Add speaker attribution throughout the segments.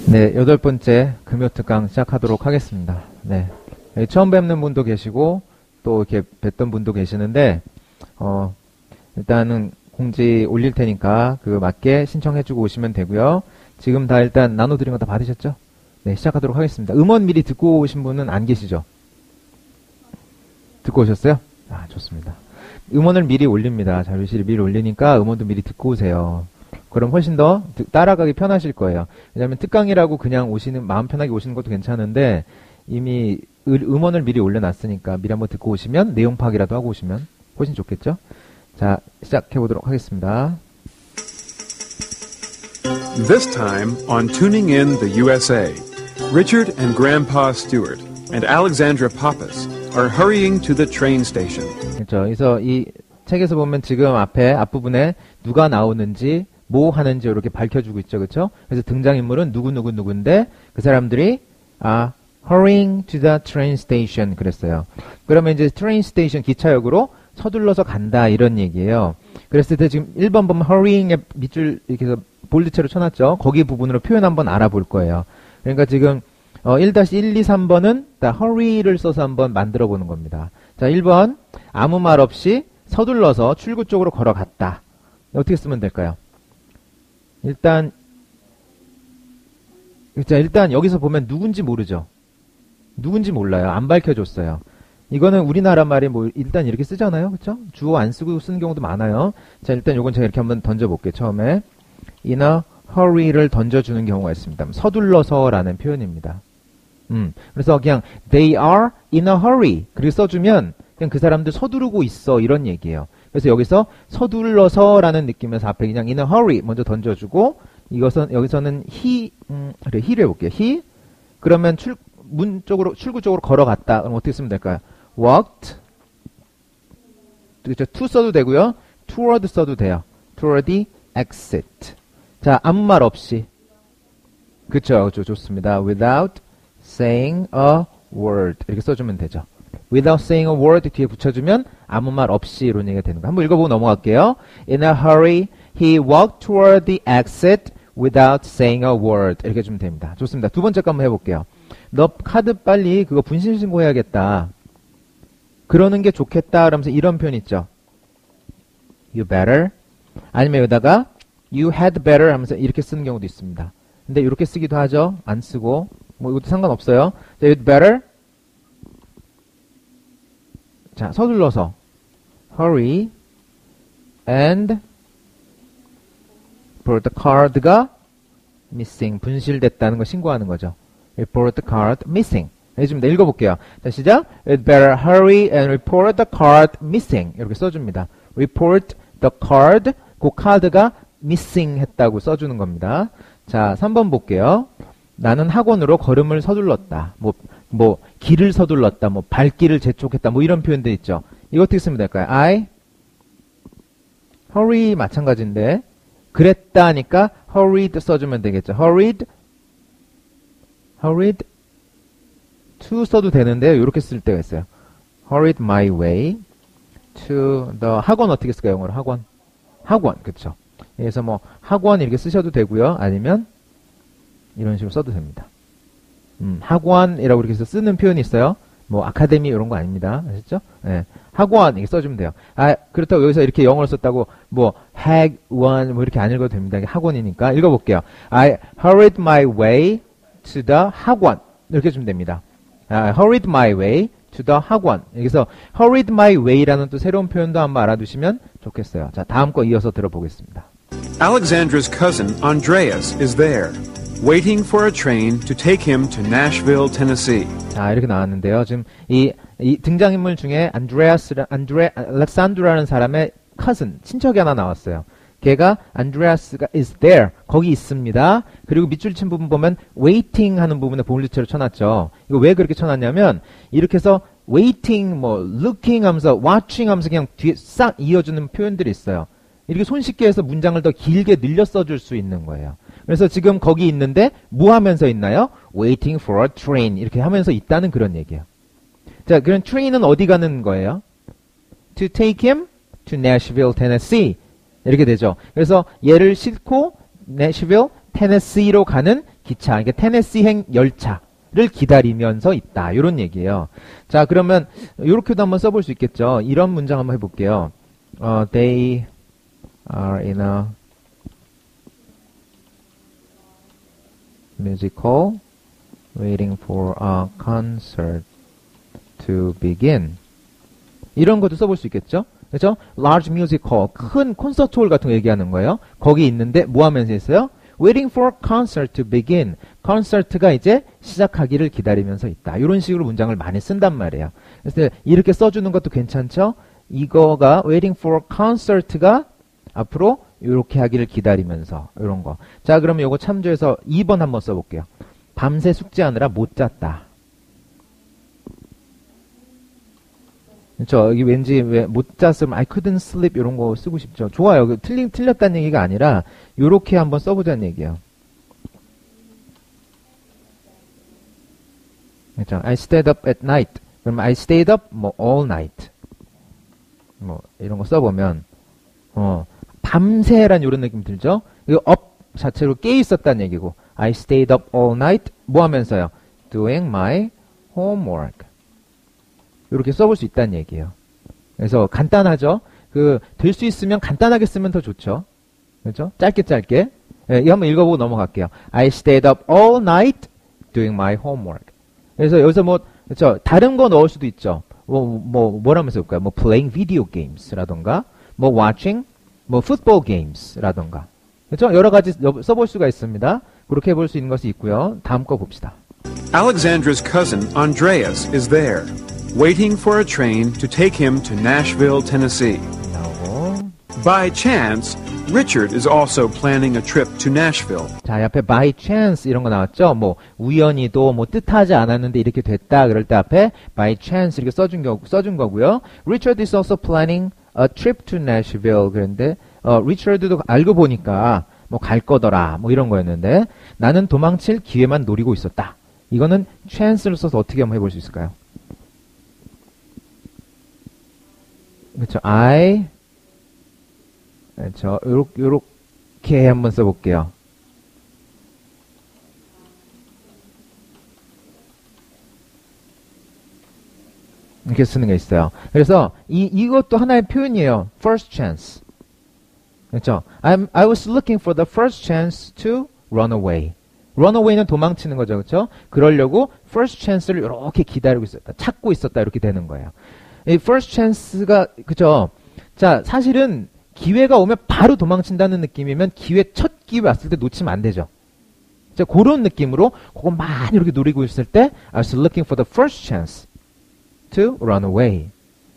Speaker 1: 네, 8번째 금요특강 시작하도록 하겠습니다. 네. 처음 뵙는 분도 계시고, 또 이렇게 뵀던 분도 계시는데, 일단은 공지 올릴 테니까, 그거 맞게 신청해주고 오시면 되고요. 지금 다 일단 나눠드린 거 다 받으셨죠? 네, 시작하도록 하겠습니다. 음원 미리 듣고 오신 분은 안 계시죠? 듣고 오셨어요? 아, 좋습니다. 음원을 미리 올립니다. 자료실이 미리 올리니까 음원도 미리 듣고 오세요. 그럼 훨씬 더 따라가기 편하실 거예요. 왜냐하면 특강이라고 그냥 마음 편하게 오시는 것도 괜찮은데 이미 음원을 미리 올려놨으니까 미리 한번 듣고 오시면 내용 파악이라도 하고 오시면 훨씬 좋겠죠? 자, 시작해보도록 하겠습니다.
Speaker 2: This time on Tuning in the USA, Richard and Grandpa Stewart and Alexandra Pappas are hurrying to the train station.
Speaker 1: 그렇죠. 그래서 이 책에서 보면 지금 앞부분에 누가 나오는지 뭐 하는지 이렇게 밝혀주고 있죠. 그렇죠? 그래서 등장인물은 누구인데 그 사람들이 hurrying to the train station 그랬어요. 그러면 이제 train station 기차역으로 서둘러서 간다 이런 얘기예요. 그랬을 때 지금 1번 보면 hurrying에 밑줄 이렇게 해서 볼드체로 쳐놨죠. 거기 부분으로 표현 한번 알아볼 거예요. 그러니까 지금 1-1, 2, 3번은 다 hurry를 써서 한번 만들어 보는 겁니다. 자, 1번 아무 말 없이 서둘러서 출구 쪽으로 걸어갔다. 어떻게 쓰면 될까요? 일단 여기서 보면 누군지 모르죠. 누군지 몰라요. 안 밝혀줬어요. 이거는 우리나라 말이 일단 이렇게 쓰잖아요. 그쵸? 주어 안 쓰고 쓰는 경우도 많아요. 자, 일단 요건 제가 이렇게 한번 던져볼게요. 처음에 in a hurry를 던져주는 경우가 있습니다. 서둘러서라는 표현입니다. 그래서 그냥 they are in a hurry 그렇게 써주면 그냥 그 사람들 서두르고 있어 이런 얘기예요. 그래서 여기서 서둘러서라는 느낌에서 앞에 그냥 in a hurry 먼저 던져주고 여기서는 he를 해볼게요. he 그러면 출구 쪽으로 걸어갔다. 그럼 어떻게 쓰면 될까요? walked 그렇죠. to 써도 되고요. toward 써도 돼요. toward the exit. 자, 아무 말 없이 그쵸. 좋습니다. without saying a word 이렇게 써주면 되죠. without saying a word 뒤에 붙여주면 아무 말 없이 이런 얘기가 되는 거. 한번 읽어보고 넘어갈게요. In a hurry, he walked toward the exit without saying a word. 이렇게 해주면 됩니다. 좋습니다. 두 번째 거 한번 해볼게요. 너 카드 빨리 그거 분실신고해야겠다. 그러는 게 좋겠다. 그러면서 이런 표현 있죠. You better. 아니면 여기다가 you had better 하면서 이렇게 쓰는 경우도 있습니다. 근데 이렇게 쓰기도 하죠. 안 쓰고. 이것도 상관없어요. 자, you'd better. 자, 서둘러서 hurry and report the card가 missing 분실됐다는 걸 신고하는 거죠. report the card missing 해줍니다. 읽어볼게요. 자, 시작. You'd better hurry and report the card missing 이렇게 써줍니다. report the card 그 카드가 missing 했다고 써주는 겁니다. 자, 3번 볼게요. 나는 학원으로 걸음을 서둘렀다. 길을 서둘렀다. 발길을 재촉했다. 이런 표현들 있죠. 이거 어떻게 쓰면 될까요? I hurry 마찬가지인데 그랬다 하니까 hurried 써주면 되겠죠. hurried to 써도 되는데요. 이렇게 쓸 때가 있어요. hurried my way to the 학원 어떻게 쓸까요? 영어로 학원 그쵸. 그래서 학원 이렇게 쓰셔도 되고요. 아니면 이런 식으로 써도 됩니다. 학원이라고 이렇게 해서 쓰는 표현이 있어요. 아카데미 이런 거 아닙니다. 아셨죠? 네. 학원 이렇게 써주면 돼요. 그렇다고 여기서 이렇게 영어를 썼다고 학원 이렇게 안 읽어도 됩니다. 이게 학원이니까 읽어볼게요. I hurried my way to the 학원 이렇게 해주면 됩니다. I hurried my way to the 학원. 여기서 hurried my way라는 또 새로운 표현도 한번 알아두시면 좋겠어요. 자, 다음 거 이어서 들어보겠습니다.
Speaker 2: Alexandra's cousin Andreas is there, waiting for a train to take him to Nashville, Tennessee.
Speaker 1: 자, 이렇게 나왔는데요. 지금 이 등장인물 중에 알렉산드라는 사람의 cousin, 친척이 하나 나왔어요. 걔가 안드레아스가 is there, 거기 있습니다. 그리고 밑줄 친 부분 보면 waiting 하는 부분에 볼드체로 쳐놨죠. 이거 왜 그렇게 쳐놨냐면 이렇게 해서 waiting, looking 하면서 watching 하면서 그냥 뒤에 싹 이어주는 표현들이 있어요. 이렇게 손쉽게 해서 문장을 더 길게 늘려 써줄 수 있는 거예요. 그래서 지금 거기 있는데 뭐 하면서 있나요? waiting for a train 이렇게 하면서 있다는 그런 얘기예요. 자, 그럼 train은 어디 가는 거예요? to take him to Nashville, Tennessee 이렇게 되죠. 그래서 얘를 싣고 Nashville, Tennessee로 가는 기차, 이게 테네시행 열차를 기다리면서 있다. 이런 얘기예요. 자, 그러면 이렇게도 한번 써볼 수 있겠죠. 이런 문장 한번 해볼게요. They are in a musical waiting for a concert to begin. 이런 것도 써볼 수 있겠죠. 그렇죠? large musical, 큰 콘서트 홀 같은 거 얘기하는 거예요. 거기 있는데 뭐 하면서 있어요? waiting for concert to begin. 콘서트가 이제 시작하기를 기다리면서 있다. 이런 식으로 문장을 많이 쓴단 말이에요. 그래서 이렇게 써주는 것도 괜찮죠? 이거가 waiting for concert가 앞으로 이렇게 하기를 기다리면서 이런 거. 자, 그러면 요거 참조해서 2번 한번 써볼게요. 밤새 숙제하느라 못 잤다. 그렇죠. 여기 왠지 왜 못 잤으면 I couldn't sleep 이런 거 쓰고 싶죠. 좋아요. 틀렸다는 얘기가 아니라 요렇게 한번 써보자는 얘기예요. 그렇죠. I stayed up at night. 그럼 I stayed up 뭐 all night. 뭐 이런 거 써보면 밤새란 이런 느낌 들죠. 이거 up 자체로 깨 있었다는 얘기고 I stayed up all night 뭐 하면서요? doing my homework. 이렇게 써볼 수 있다는 얘기예요. 그래서 간단하죠. 될 수 있으면 간단하게 쓰면 더 좋죠. 그렇죠? 짧게. 예, 이거 한번 읽어보고 넘어갈게요. I stayed up all night doing my homework. 그래서 여기서 그렇죠? 다른 거 넣을 수도 있죠. 뭐라면서 볼까요? playing video games라던가, watching, football games라던가. 그렇죠? 여러 가지 써볼 수가 있습니다. 그렇게 해볼 수 있는 것이 있고요. 다음 거 봅시다.
Speaker 2: Alexandra's cousin Andreas is there, waiting for a train to take him to Nashville, Tennessee.
Speaker 1: 나오고.
Speaker 2: By chance, Richard is also planning a trip to Nashville.
Speaker 1: 자, 옆에 by chance 이런 거 나왔죠? 우연히도 뜻하지 않았는데 이렇게 됐다. 그럴 때 앞에 by chance 이렇게 써준 거고요. Richard is also planning a trip to Nashville. 그런데 리처드도 알고 보니까 갈 거더라. 이런 거였는데 나는 도망칠 기회만 노리고 있었다. 이거는 chance를 써서 어떻게 한번 해볼 수 있을까요? 그렇죠. 그렇죠. 요렇게 한번 써볼게요. 이렇게 쓰는 게 있어요. 그래서 이것도 하나의 표현이에요. first chance. 그렇죠. I was looking for the first chance to run away. run away는 도망치는 거죠. 그렇죠? 그러려고 first chance를 이렇게 기다리고 있었다. 찾고 있었다. 이렇게 되는 거예요. 이 first chance가 그죠? 자, 사실은 기회가 오면 바로 도망친다는 느낌이면 첫 기회 왔을 때 놓치면 안 되죠. 자, 그런 느낌으로 그거 많이 이렇게 노리고 있을 때 I was looking for the first chance to run away.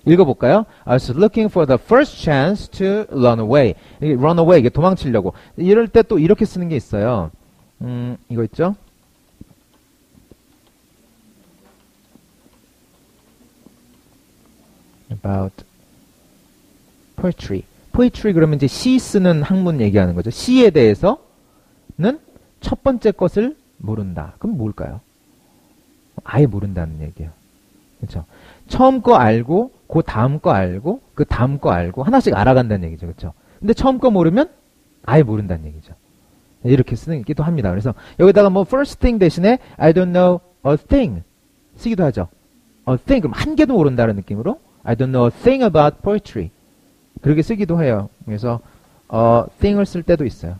Speaker 1: 읽어볼까요? I was looking for the first chance to run away. run away 이게 도망치려고. 이럴 때 또 이렇게 쓰는 게 있어요. 이거 있죠? about poetry. poetry 그러면 이제 시 쓰는 학문 얘기하는 거죠. 시에 대해서는 첫 번째 것을 모른다. 그럼 뭘까요? 아예 모른다는 얘기예요. 그렇죠? 처음 거 알고, 그 다음 거 알고, 그 다음 거 알고 하나씩 알아간다는 얘기죠. 그렇죠? 근데 처음 거 모르면 아예 모른다는 얘기죠. 이렇게 쓰기도 합니다. 그래서 여기다가 first thing 대신에 I don't know a thing 쓰기도 하죠. a thing 그럼 한 개도 모른다는 느낌으로 I don't know a thing about poetry. 그렇게 쓰기도 해요. 그래서 thing을 쓸 때도 있어요.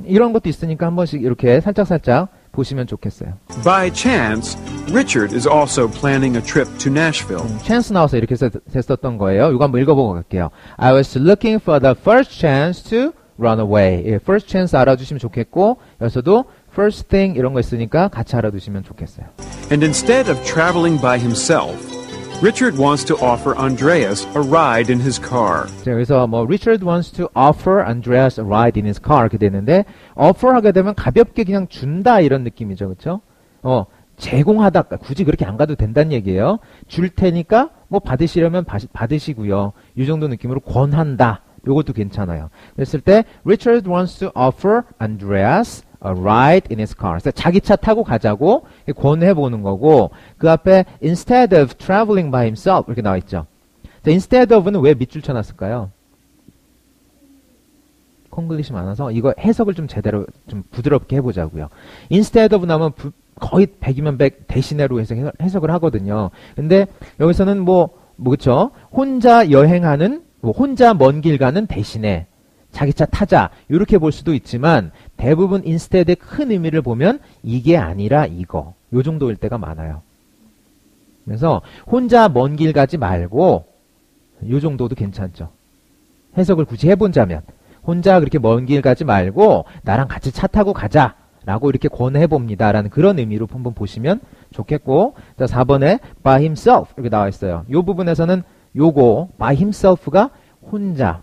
Speaker 1: 이런 것도 있으니까 한 번씩 이렇게 살짝살짝 보시면 좋겠어요.
Speaker 2: By chance, Richard is also planning a trip to Nashville.
Speaker 1: chance 나와서 이렇게 됐었던 거예요. 이거 한번 읽어보고 갈게요. I was looking for the first chance to run away. 예, first chance 알아두시면 좋겠고 여기서도 first thing 이런 거 있으니까 같이 알아두시면 좋겠어요.
Speaker 2: And instead of traveling by himself, Richard wants to offer Andreas a ride in his car.
Speaker 1: 자, 여기서 Richard wants to offer Andreas a ride in his car 이렇게 되는데 offer 하게 되면 가볍게 그냥 준다 이런 느낌이죠. 그렇죠? 제공하다 굳이 그렇게 안 가도 된다는 얘기예요. 줄 테니까 받으시려면 받으시고요. 이 정도 느낌으로 권한다. 요것도 괜찮아요. 그랬을 때 Richard wants to offer Andreas a ride in his car. 그래서 자기 차 타고 가자고 권해 보는 거고 그 앞에 instead of traveling by himself 이렇게 나와 있죠. 자, instead of는 왜 밑줄 쳐놨을까요? 콩글리시 많아서 이거 해석을 좀 제대로 좀 부드럽게 해보자고요. instead of 나오면 거의 100이면 100 대신에로 해석을 하거든요. 근데 여기서는 그쵸? 혼자 여행하는, 혼자 먼 길 가는 대신에 자기 차 타자 이렇게 볼 수도 있지만 대부분 instead의 큰 의미를 보면 이게 아니라 이거 요 정도일 때가 많아요. 그래서 혼자 먼 길 가지 말고 요 정도도 괜찮죠. 해석을 굳이 해본다면 혼자 그렇게 먼 길 가지 말고 나랑 같이 차 타고 가자 라고 이렇게 권해봅니다 라는 그런 의미로 한번 보시면 좋겠고, 자 4번에 by himself 이렇게 나와 있어요. 요 부분에서는 요거 by himself가 혼자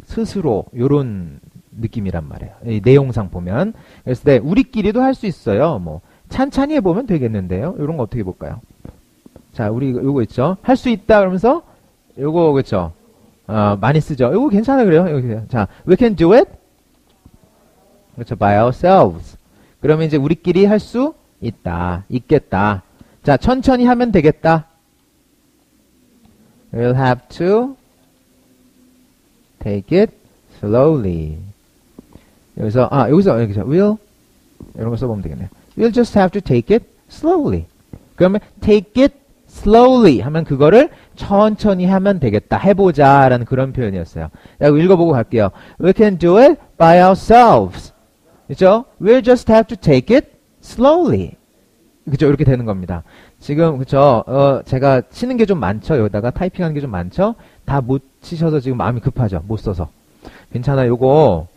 Speaker 1: 스스로 요런 느낌이란 말이에요. 이 내용상 보면. 그래서 네, 우리끼리도 할 수 있어요. 찬찬히 해보면 되겠는데요. 요런 거 어떻게 볼까요? 자, 우리 요거 있죠. 할 수 있다 그러면서 요거 그렇죠. 많이 쓰죠. 요거 괜찮아 그래요. 여기. 자, we can do it. 그렇죠. by ourselves. 그러면 이제 우리끼리 할 수 있겠다. 자, 천천히 하면 되겠다. We'll have to take it slowly. 여기서 will 이런 거 써보면 되겠네요. We'll just have to take it slowly. 그러면 take it slowly 하면 그거를 천천히 하면 되겠다. 해보자라는 그런 표현이었어요. 자, 읽어보고 갈게요. We can do it by ourselves. 그죠? We'll just have to take it slowly. 그죠? 이렇게 되는 겁니다. 지금, 그죠? 제가 치는 게 좀 많죠? 여기다가 타이핑하는 게 좀 많죠? 다 못 치셔서 지금 마음이 급하죠? 못 써서. 괜찮아요. 요거,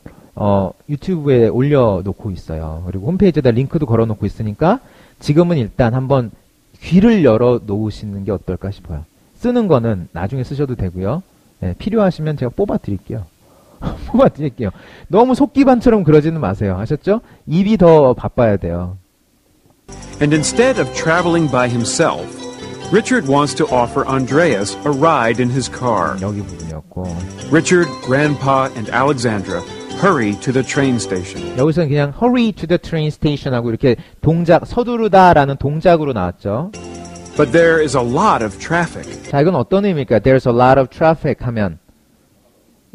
Speaker 1: 유튜브에 올려놓고 있어요. 그리고 홈페이지에다 링크도 걸어놓고 있으니까 지금은 일단 한번 귀를 열어 놓으시는 게 어떨까 싶어요. 쓰는 거는 나중에 쓰셔도 되고요. 네, 필요하시면 제가 뽑아 드릴게요. 뽑아 드릴게요. 너무 속기반처럼 그러지는 마세요. 아셨죠? 입이 더 바빠야 돼요.
Speaker 2: And instead of traveling by himself, Richard wants to offer Andreas a ride in his car.
Speaker 1: 여기 부분이었고.
Speaker 2: Richard, Grandpa, and Alexandra hurry to the train station.
Speaker 1: 여기서는 그냥 hurry to the train station 하고 이렇게 동작, 서두르다라는 동작으로 나왔죠.
Speaker 2: But there is a lot of traffic.
Speaker 1: 자, 이건 어떤 의미입니까? There's a lot of traffic 하면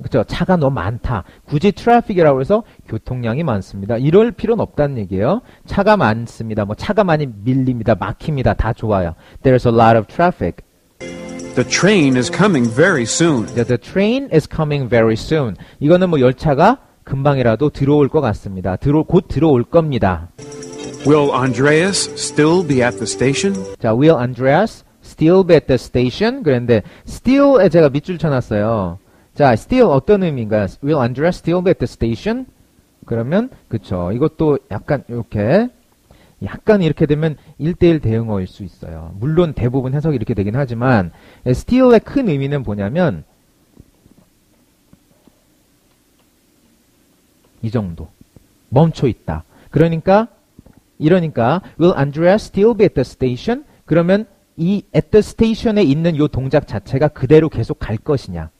Speaker 1: 그죠? 차가 너무 많다. 굳이 트래픽이라고 해서 교통량이 많습니다. 이럴 필요는 없다는 얘기예요. 차가 많습니다. 차가 많이 밀립니다. 막힙니다. 다 좋아요. There's a lot of traffic.
Speaker 2: The train is coming very soon.
Speaker 1: The train is coming very soon. 이거는 열차가 금방이라도 들어올 것 같습니다. 곧 들어올 겁니다.
Speaker 2: Will Andreas still be at the station?
Speaker 1: 자, will Andreas still be at the station? 그런데 still에 제가 밑줄 쳐놨어요. 자, still 어떤 의미인가요? Will Andreas still be at the station? 그러면 그쵸. 이것도 약간 이렇게 되면 1대1 대응어일 수 있어요. 물론 대부분 해석이 이렇게 되긴 하지만 still의 큰 의미는 뭐냐면 이 정도. 멈춰 있다. 그러니까 will Andreas still be at the station? 그러면 이 at the station에 있는 요 동작 자체가 그대로 계속 갈 것이냐.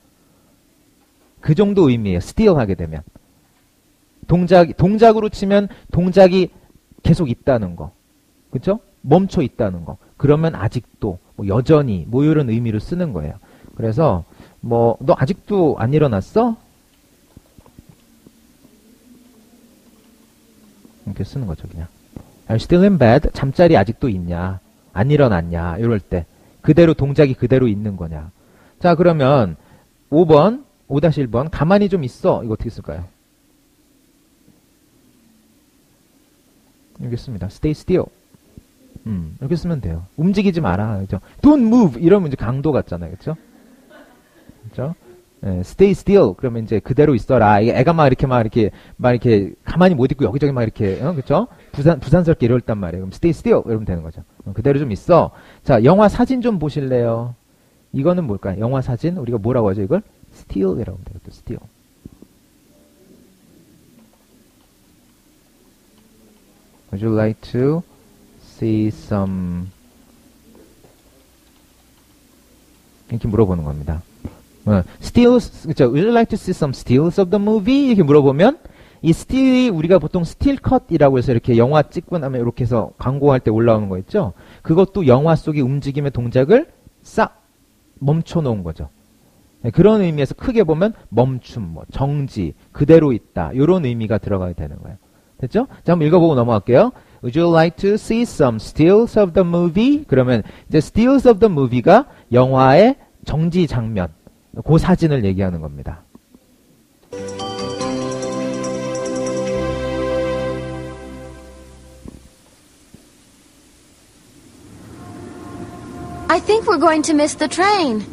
Speaker 1: 그 정도 의미예요. still 하게 되면. 동작으로 치면 동작이 계속 있다는 거. 그쵸? 멈춰 있다는 거. 그러면 아직도, 여전히, 이런 의미로 쓰는 거예요. 그래서, 너 아직도 안 일어났어? 이렇게 쓰는 거죠, 그냥. Are you still in bed? 잠자리 아직도 있냐? 안 일어났냐? 이럴 때. 동작이 그대로 있는 거냐? 자, 그러면, 5-1번, 가만히 좀 있어. 이거 어떻게 쓸까요? 이렇게 씁니다. Stay still. 이렇게 쓰면 돼요. 움직이지 마라. 그죠? Don't move. 이러면 이제 강도 같잖아요. 그쵸? 그쵸? 네, stay still. 그러면 이제 그대로 있어라. 애가 막 이렇게 가만히 못 있고 여기저기 막 이렇게, 그쵸? 부산스럽게 이럴 단 말이에요. 그럼 stay still. 이러면 되는 거죠. 그대로 좀 있어. 자, 영화 사진 좀 보실래요? 이거는 뭘까요? 영화 사진? 우리가 뭐라고 하죠, 이걸? still이라고 하면 되겠죠. still. Would you like to see some? 이렇게 물어보는 겁니다. stills, 그쵸? Would you like to see some stills of the movie? 이렇게 물어보면 이 still이 우리가 보통 still cut이라고 해서 이렇게 영화 찍고 나면 이렇게 해서 광고할 때 올라오는 거 있죠? 그것도 영화 속의 움직임의 동작을 싹 멈춰 놓은 거죠. 그런 의미에서 크게 보면 멈춤, 뭐 정지, 그대로 있다 이런 의미가 들어가야 되는 거예요. 됐죠? 자, 한번 읽어보고 넘어갈게요. Would you like to see some stills of the movie? 그러면 이제 stills of the movie가 영화의 정지 장면, 그 사진을 얘기하는 겁니다.
Speaker 3: I think we're going to miss the train.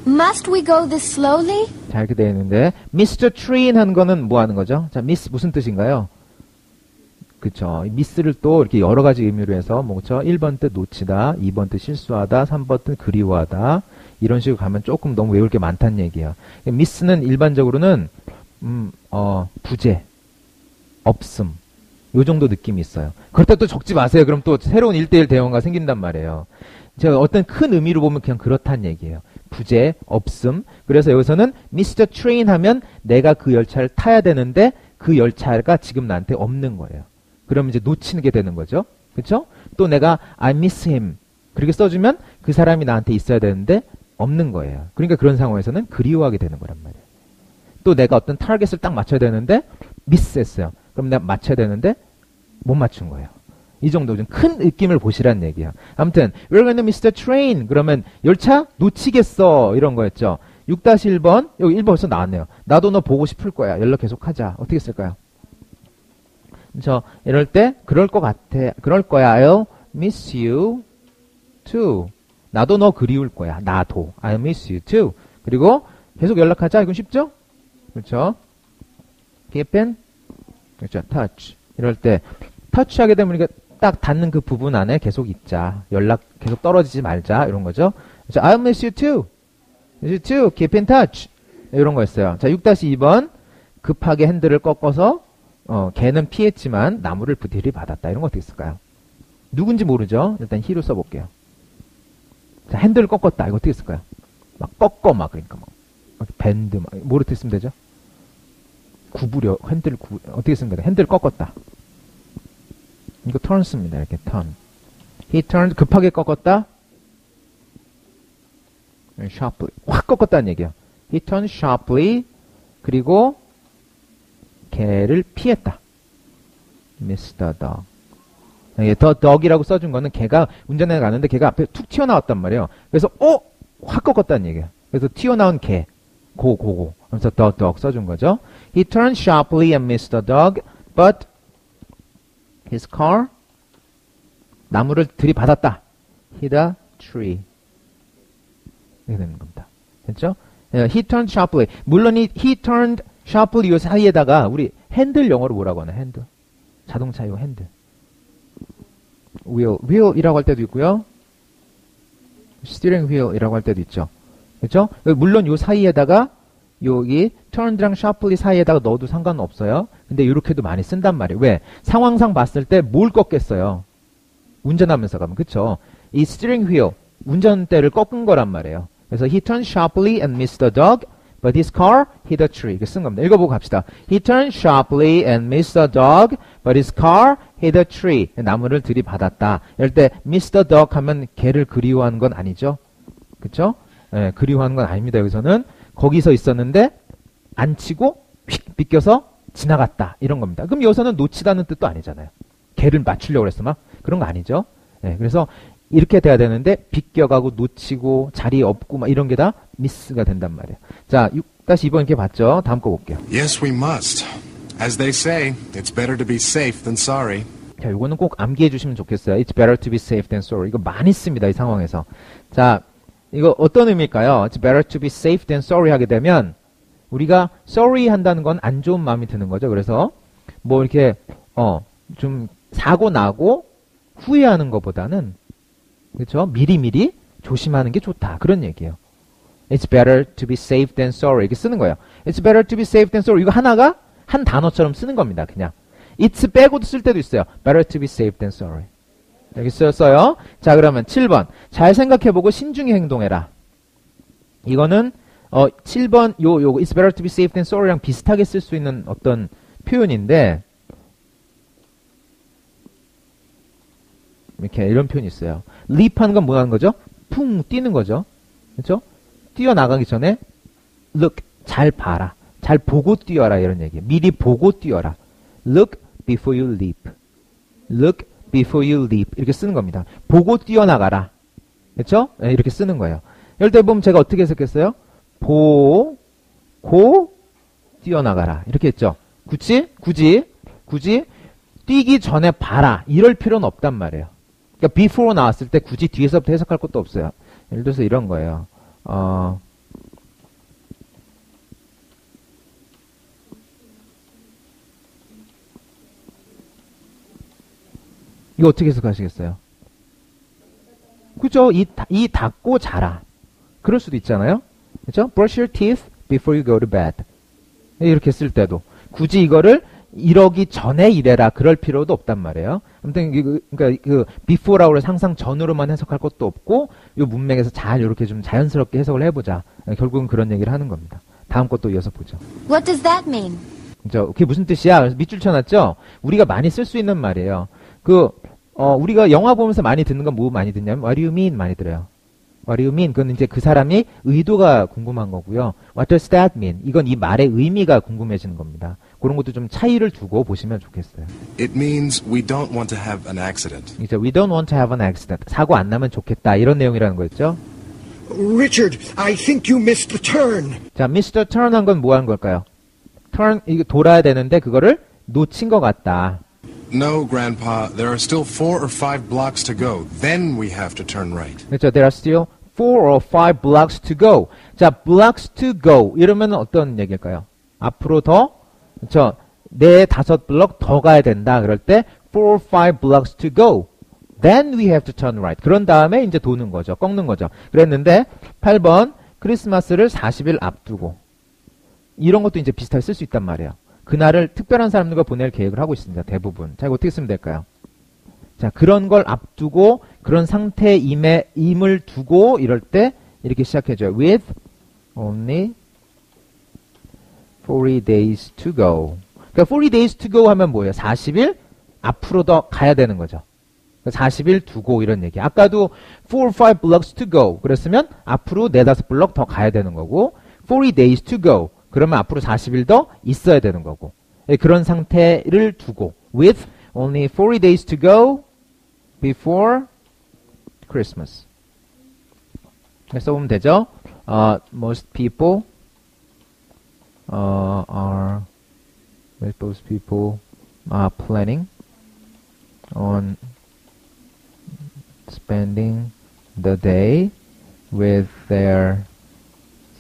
Speaker 3: Must we go this slowly?
Speaker 1: 자, 이렇게 되어 있는데 Mr. Train 한 거는 뭐 하는 거죠? 자, miss 무슨 뜻인가요? 그쵸. miss를 또 이렇게 여러 가지 의미로 해서 뭐죠? 1번 뜻 놓치다, 2번 뜻 실수하다, 3번 뜻 그리워하다 이런 식으로 가면 조금 너무 외울 게 많다는 얘기예요. miss는 일반적으로는 부재, 없음 요 정도 느낌이 있어요. 그렇다고 또 적지 마세요. 그럼 또 새로운 1대1 대화가 생긴단 말이에요. 제가 어떤 큰 의미로 보면 그냥 그렇다는 얘기예요. 부재, 없음. 그래서 여기서는 Mr. Train 하면 내가 그 열차를 타야 되는데 그 열차가 지금 나한테 없는 거예요. 그러면 이제 놓치는 게 되는 거죠. 그렇죠? 또 내가 I miss him 그렇게 써주면 그 사람이 나한테 있어야 되는데 없는 거예요. 그러니까 그런 상황에서는 그리워하게 되는 거란 말이에요. 또 내가 어떤 타겟을 딱 맞춰야 되는데 미스했어요. 그럼 내가 맞춰야 되는데 못 맞춘 거예요. 이 정도 좀 큰 느낌을 보시라는 얘기야. 아무튼 we're going to miss the train 그러면 열차 놓치겠어 이런 거였죠. 6-1번 여기 1번 벌써 나왔네요. 나도 너 보고 싶을 거야. 연락 계속하자. 어떻게 쓸까요? 이럴 때 그럴 것 같아. 그럴 거야. I'll miss you too. 나도 너 그리울 거야. 나도. I'll miss you too. 그리고 계속 연락하자. 이건 쉽죠? 그렇죠? keep in 그렇죠. touch. 이럴 때 touch 하게 되면 우리가 딱 닿는 그 부분 안에 계속 있자. 연락 계속 떨어지지 말자. 이런 거죠. 그렇죠? I'll miss you too. miss you too. keep in touch. 이런 거였어요. 자, 6-2번 급하게 핸들을 꺾어서 걔는 피했지만 나무를 부디리 받았다. 이런 거 어떻게 쓸까요? 누군지 모르죠? 일단 he로 써볼게요. 자, 핸들을 꺾었다. 이거 어떻게 쓸까요? 막 꺾어 막 그러니까 막 밴드 막 뭐로 어떻게 쓰면 되죠? 구부려 핸들 어떻게 쓰면 돼요? 핸들을 꺾었다. 이거 turn 씁니다. 이렇게 turn. He turned 급하게 꺾었다. sharply 확 꺾었다는 얘기야. He turned sharply 그리고 개를 피했다. Miss the dog. the dog이라고 써준 거는 개가 운전해 가는데 개가 앞에 툭 튀어나왔단 말이에요. 그래서 확 꺾었다는 얘기야. 그래서 튀어나온 개 고고 그래서 the dog 써준 거죠. He turned sharply and missed the dog, but his car 나무를 들이받았다. hit a tree. 이렇게 되는 겁니다. 됐죠? He turned sharply. 물론 he turned sharply 요 사이에다가 우리 핸들 영어로 뭐라고 하나? 핸들. 자동차용 핸들. wheel이라고 할 때도 있고요. steering wheel이라고 할 때도 있죠. 그렇죠? 물론 요 사이에다가 여기 turned랑 sharply 사이에다가 넣어도 상관없어요. 근데 이렇게도 많이 쓴단 말이에요. 왜? 상황상 봤을 때 뭘 꺾겠어요? 운전하면서 가면. 그쵸? 이 steering wheel, 운전대를 꺾은 거란 말이에요. 그래서 he turned sharply and missed the dog, but his car hit a tree. 이렇게 쓴 겁니다. 읽어보고 갑시다. He turned sharply and missed the dog, but his car hit a tree. 나무를 들이받았다. 이럴 때 miss the dog 하면 개를 그리워하는 건 아니죠. 그쵸? 예, 그리워하는 건 아닙니다. 여기서는 거기서 있었는데 안 치고 휙 비껴서 지나갔다. 이런 겁니다. 그럼 여기서는 놓치다는 뜻도 아니잖아요. 개를 맞추려고 그랬어 막. 그런 거 아니죠. 예, 그래서 이렇게 돼야 되는데 비껴가고 놓치고 자리 없고 막 이런 게 다 미스가 된단 말이에요. 자, 6-2번 이렇게 봤죠? 다음 거 볼게요.
Speaker 4: Yes, we must. As they say, it's better to be safe than sorry.
Speaker 1: 자, 요거는 꼭 암기해 주시면 좋겠어요. It's better to be safe than sorry. 이거 많이 씁니다. 이 상황에서. 자, 이거 어떤 의미일까요? It's better to be safe than sorry 하게 되면 우리가 sorry 한다는 건 안 좋은 마음이 드는 거죠. 그래서 뭐 이렇게 좀 사고 나고 후회하는 것보다는 그렇죠? 미리미리 조심하는 게 좋다. 그런 얘기예요. It's better to be safe than sorry. 이렇게 쓰는 거예요. It's better to be safe than sorry. 이거 하나가 한 단어처럼 쓰는 겁니다. 그냥. It's 빼고도 쓸 때도 있어요. Better to be safe than sorry. 여기 쓰였어요. 자, 그러면 7번. 잘 생각해보고 신중히 행동해라. 이거는 7번 요거 It's better to be safe than sorry랑 비슷하게 쓸 수 있는 어떤 표현인데 이렇게 이런 표현이 있어요. leap 하는 건 뭐 하는 거죠? 풍 뛰는 거죠. 그렇죠? 뛰어나가기 전에 look, 잘 봐라. 잘 보고 뛰어라. 이런 얘기예요. 미리 보고 뛰어라. Look before you leap. Look before you leap. 이렇게 쓰는 겁니다. 보고 뛰어나가라. 그렇죠? 네, 이렇게 쓰는 거예요. 이럴 때 보면 제가 어떻게 해석했어요? 보고 뛰어나가라. 이렇게 했죠. 굳이 뛰기 전에 봐라. 이럴 필요는 없단 말이에요. 그러니까 before 나왔을 때 굳이 뒤에서부터 해석할 것도 없어요. 예를 들어서 이런 거예요. 이거 어떻게 해석하시겠어요? 그죠? 이 닦고 자라. 그럴 수도 있잖아요. 그죠? Brush your teeth before you go to bed. 이렇게 쓸 때도 굳이 이거를 이러기 전에 이래라. 그럴 필요도 없단 말이에요. 아무튼 그러니까 그 before라고 해서 항상 전으로만 해석할 것도 없고 이 문맥에서 잘 이렇게 좀 자연스럽게 해석을 해보자. 결국은 그런 얘기를 하는 겁니다. 다음 것도 이어서 보죠.
Speaker 3: What does that mean?
Speaker 1: 그게 무슨 뜻이야? 그래서 밑줄 쳐놨죠? 우리가 많이 쓸 수 있는 말이에요. 우리가 영화 보면서 많이 듣는 건 뭐 많이 듣냐면 What do you mean 많이 들어요. What do you mean? 그건 이제 그 사람이 의도가 궁금한 거고요. What does that mean? 이건 이 말의 의미가 궁금해지는 겁니다. 그런 것도 좀 차이를 두고 보시면 좋겠어요.
Speaker 4: It means we don't want to have an accident.
Speaker 1: 이제 We don't want to have an accident. 사고 안 나면 좋겠다. 이런 내용이라는 거였죠.
Speaker 5: Richard, I think you missed the turn.
Speaker 1: 자, miss the turn 한 건 뭐 하는 걸까요? turn, 이거 돌아야 되는데 그거를 놓친 것 같다.
Speaker 4: No, Grandpa. There are still 4 or 5 blocks to go. Then we have to turn right.
Speaker 1: 그렇죠. There are still 4 or 5 blocks to go. 자, blocks to go. 이러면 어떤 얘기일까요? 앞으로 더, 그렇죠. 4-5블럭 더 가야 된다. 그럴 때 4 or 5 blocks to go. Then we have to turn right. 그런 다음에 이제 도는 거죠. 꺾는 거죠. 그랬는데 8번 크리스마스를 40일 앞두고 이런 것도 이제 비슷하게 쓸 수 있단 말이에요. 그날을 특별한 사람들과 보낼 계획을 하고 있습니다. 대부분. 자, 이거 어떻게 쓰면 될까요? 자, 그런 걸 앞두고 그런 상태임을 두고 이럴 때 이렇게 시작해줘요. With only 40 days to go. 그러니까 40 days to go 하면 뭐예요? 40일 앞으로 더 가야 되는 거죠. 40일 두고 이런 얘기. 아까도 4 or 5 blocks to go. 그랬으면 앞으로 4-5블럭 더 가야 되는 거고 40 days to go. 그러면 앞으로 40일 더 있어야 되는 거고. 그런 상태를 두고 with only 40 days to go before Christmas. 써보면 되죠. Most people are planning on spending the day with their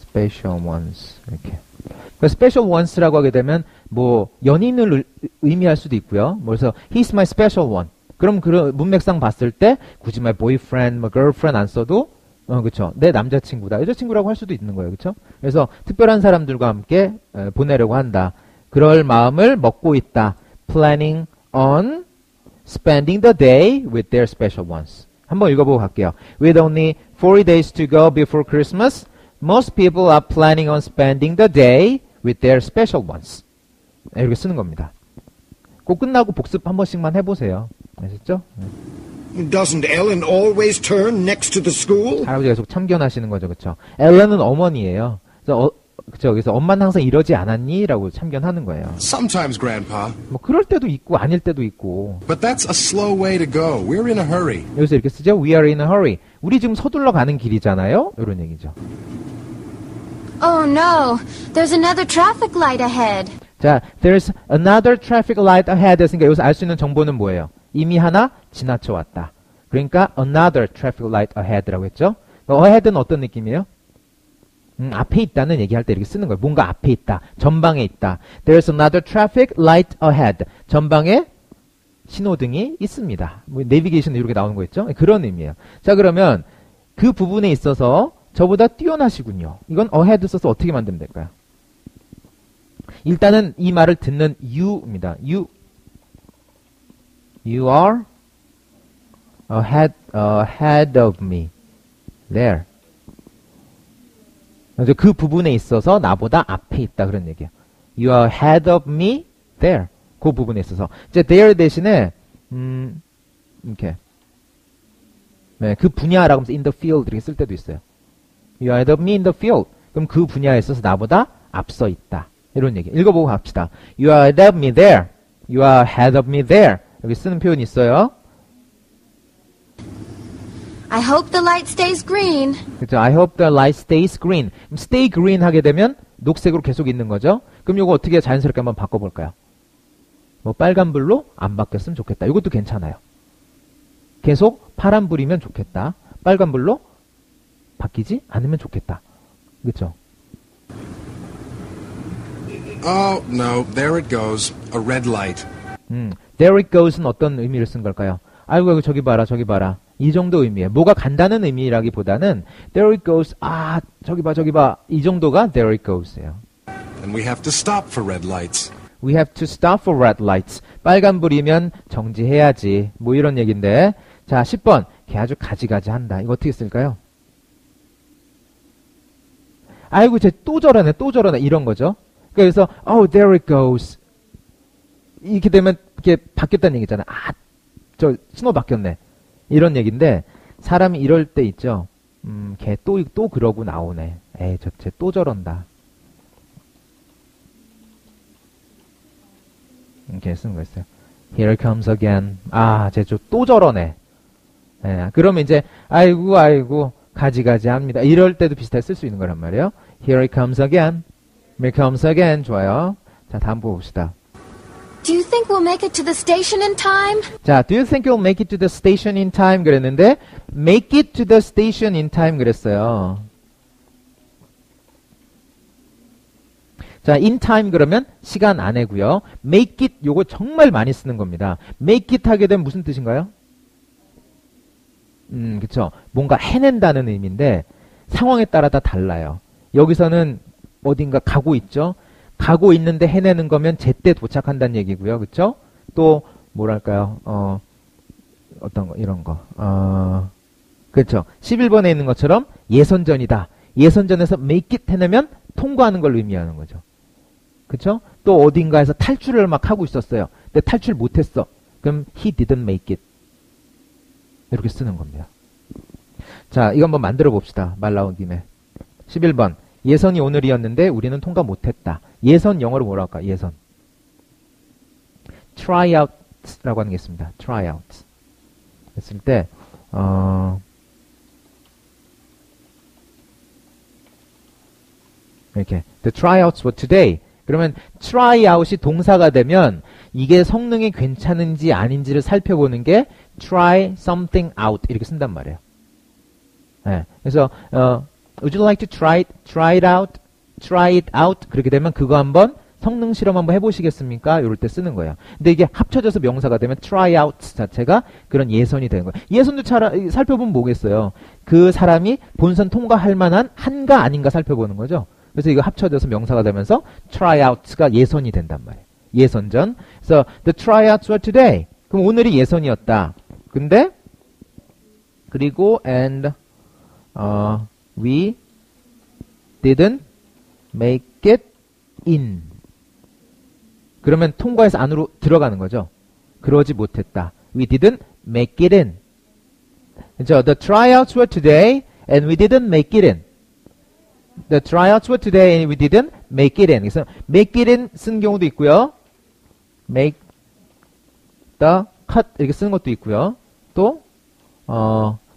Speaker 1: special ones. 이렇게. special ones라고 하게 되면 뭐 연인을 의미할 수도 있고요. 그래서 he's my special one. 그럼 그 문맥상 봤을 때 굳이 my boyfriend, my girlfriend 안 써도 그렇죠. 내 남자친구다, 여자친구라고 할 수도 있는 거예요. 그렇죠? 그래서 특별한 사람들과 함께 보내려고 한다. 그럴 마음을 먹고 있다. Planning on spending the day with their special ones. 한번 읽어보고 갈게요. With only 40 days to go before Christmas, most people are planning on spending the day with their special ones. 이렇게 쓰는 겁니다. 꼭 끝나고 복습 한 번씩만 해보세요. 아셨죠?
Speaker 5: Doesn't Ellen always turn next to the school?
Speaker 1: 할아버지가 계속 참견하시는 거죠, 그렇죠? 엘렌은 어머니예요. 그렇죠. 그래서 엄마는 항상 이러지 않았니? 라고 참견하는 거예요.
Speaker 4: Sometimes, Grandpa.
Speaker 1: 뭐 그럴 때도 있고 아닐 때도 있고.
Speaker 4: But that's a slow way to go. We're in a hurry.
Speaker 1: 여기서 이렇게 쓰죠. We are in a hurry. 우리 지금 서둘러 가는 길이잖아요. 이런 얘기죠.
Speaker 3: Oh no, there's another traffic light ahead.
Speaker 1: 자, there's another traffic light ahead 했으니까 여기서 알 수 있는 정보는 뭐예요? 이미 하나 지나쳐 왔다. 그러니까 another traffic light ahead라고 했죠. ahead는 어떤 느낌이에요? 앞에 있다는 얘기할 때 이렇게 쓰는 거예요. 뭔가 앞에 있다. 전방에 있다. There's another traffic light ahead. 전방에 신호등이 있습니다. 뭐 내비게이션 이렇게 나오는 거 있죠? 그런 의미예요. 자, 그러면 그 부분에 있어서 저보다 뛰어나시군요. 이건 ahead 써서 어떻게 만들면 될까요? 일단은 이 말을 듣는 you입니다. You are ahead of me. There. 그 부분에 있어서 나보다 앞에 있다 그런 얘기예요. You are ahead of me there. 그 부분에 있어서 이제 there 대신에 이렇게 네, 그 분야라고 하면서 in the field 이렇게 쓸 때도 있어요. You are ahead of me in the field. 그럼 그 분야에 있어서 나보다 앞서 있다. 이런 얘기. 읽어보고 갑시다. You are ahead of me there. You are ahead of me there. 여기 쓰는 표현이 있어요.
Speaker 3: I hope the light stays green.
Speaker 1: 그렇죠. I hope the light stays green. 그럼 stay green 하게 되면 녹색으로 계속 있는 거죠. 그럼 이거 어떻게 자연스럽게 한번 바꿔볼까요? 뭐 빨간불로 안 바뀌었으면 좋겠다. 이것도 괜찮아요. 계속 파란불이면 좋겠다. 빨간불로 바뀌지 않으면 좋겠다. 그렇죠?
Speaker 4: Oh, no, there it goes. A red light.
Speaker 1: There it goes는 어떤 의미를 쓴 걸까요? 아이고, 저기 봐라, 저기 봐라. 이 정도 의미예요. 뭐가 간다는 의미라기보다는 there it goes, 아, 저기 봐, 저기 봐. 이 정도가 there it goes예요.
Speaker 4: And we have to stop for red lights.
Speaker 1: We have to stop for red lights. 빨간불이면 정지해야지. 뭐 이런 얘기인데. 자, 10번. 걔 아주 가지가지 한다. 이거 어떻게 쓸까요? 아이고, 쟤 또 저러네, 또 저러네. 이런 거죠. 그래서, oh, there it goes. 이렇게 되면, 이렇게 바뀌었다는 얘기잖아. 아, 저, 신호 바뀌었네. 이런 얘기인데, 사람이 이럴 때 있죠. 걔 또 그러고 나오네. 에이, 쟤 또 저런다. 이렇게 쓰는 거 있어요. Here comes again. 아, 쟤 또 저러네. 예, 그러면 이제, 아이고, 가지가지 합니다. 이럴 때도 비슷하게 쓸 수 있는 거란 말이에요. Here it comes again. Here comes again. 좋아요. 자, 다음 봅시다.
Speaker 3: Do you think we'll make it to the station in time?
Speaker 1: 자, do you think you'll make it to the station in time? 그랬는데, make it to the station in time 그랬어요. 자, in time 그러면 시간 안에고요. make it 요거 정말 많이 쓰는 겁니다. make it 하게 되면 무슨 뜻인가요? 그쵸. 뭔가 해낸다는 의미인데 상황에 따라 다 달라요. 여기서는 어딘가 가고 있죠. 가고 있는데 해내는 거면 제때 도착한다는 얘기고요. 그쵸? 또 뭐랄까요? 어떤 거 이런 거. 그렇죠. 11번에 있는 것처럼 예선전이다. 예선전에서 make it 해내면 통과하는 걸 의미하는 거죠. 그쵸? 또 어딘가에서 탈출을 막 하고 있었어요. 근데 탈출 못했어. 그럼 he didn't make it. 이렇게 쓰는 겁니다. 자, 이거 한번 만들어 봅시다. 말 나온 김에. 11번. 예선이 오늘이었는데 우리는 통과 못했다. 예선 영어로 뭐라 할까? 예선. tryouts라고 하는 게 있습니다. tryouts. 했을 때 이렇게 the tryouts were today. 그러면 tryout이 동사가 되면 이게 성능이 괜찮은지 아닌지를 살펴보는 게 try something out 이렇게 쓴단 말이에요. 네. 그래서 would you like to try it out 그렇게 되면 그거 한번 성능 실험 한번 해보시겠습니까? 이럴 때 쓰는 거예요. 근데 이게 합쳐져서 명사가 되면 try out 자체가 그런 예선이 되는 거예요. 예선도 살펴보면 뭐겠어요? 그 사람이 본선 통과할 만한 한가 아닌가 살펴보는 거죠. 그래서 이거 합쳐져서 명사가 되면서 tryouts가 예선이 된단 말이에요. 예선전. 그래서 the tryouts were today. 그럼 오늘이 예선이었다. 근데 그리고 and we didn't make it in. 그러면 통과해서 안으로 들어가는 거죠. 그러지 못했다. We didn't make it in. 그렇죠? The tryouts were today and we didn't make it in. The tryouts were today and we didn't make it in. 그래서 make it in 쓴 경우도 있고요. make the cut 이렇게 쓰는 것도 있고요. 또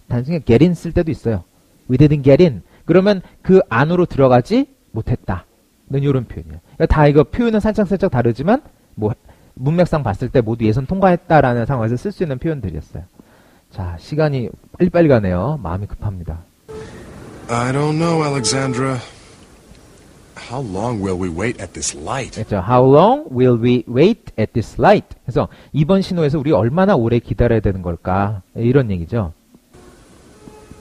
Speaker 1: 단순히 get in 쓸 때도 있어요. We didn't get in. 그러면 그 안으로 들어가지 못했다. 는 이런 표현이에요. 그러니까 다 이거 표현은 살짝 다르지만 뭐 문맥상 봤을 때 모두 예선 통과했다라는 상황에서 쓸 수 있는 표현들이었어요. 자, 시간이 빨리빨리 가네요. 마음이 급합니다.
Speaker 4: I don't know, Alexandra. How long will we wait at this light?
Speaker 1: 그렇죠. How long will we wait at this light? 그래서 이번 신호에서 우리 얼마나 오래 기다려야 되는 걸까? 이런 얘기죠.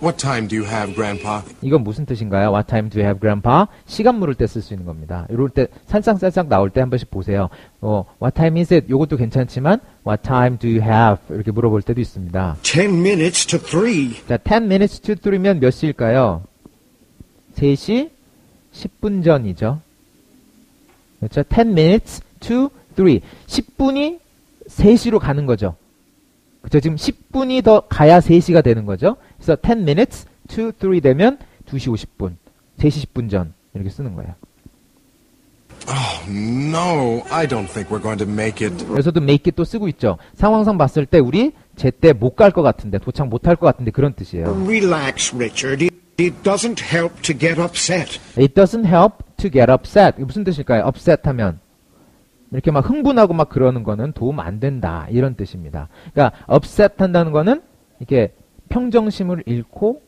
Speaker 4: What time do you have, Grandpa?
Speaker 1: 이건 무슨 뜻인가요? What time do you have, Grandpa? 시간 물을 때 쓸 수 있는 겁니다. 이럴 때 살짝 나올 때 한 번씩 보세요. What time is it? 이것도 괜찮지만 What time do you have? 이렇게 물어볼 때도 있습니다.
Speaker 5: 10 minutes to 3.
Speaker 1: 자, 10 minutes to 3면 몇 시일까요? 3시 10분 전이죠. 그렇죠? 10 minutes to 3. 10분이 3시로 가는 거죠. 그렇죠? 지금 10분이 더 가야 3시가 되는 거죠. 그래서 10 minutes to 3 되면 2시 50분. 3시 10분 전. 이렇게 쓰는 거예요.
Speaker 4: Oh, no, I don't think we're going to make it.
Speaker 1: 그래서도 make it 또 쓰고 있죠. 상황상 봤을 때 우리 제때 못 갈 것 같은데, 도착 못 할 것 같은데 그런 뜻이에요.
Speaker 5: Relax, Richard. It doesn't help to get upset.
Speaker 1: It doesn't help to get upset. 이게 무슨 뜻일까요? upset 하면 이렇게 막 흥분하고 막 그러는 거는 도움 안 된다. 이런 뜻입니다. 그러니까 upset 한다는 거는 이렇게 평정심을 잃고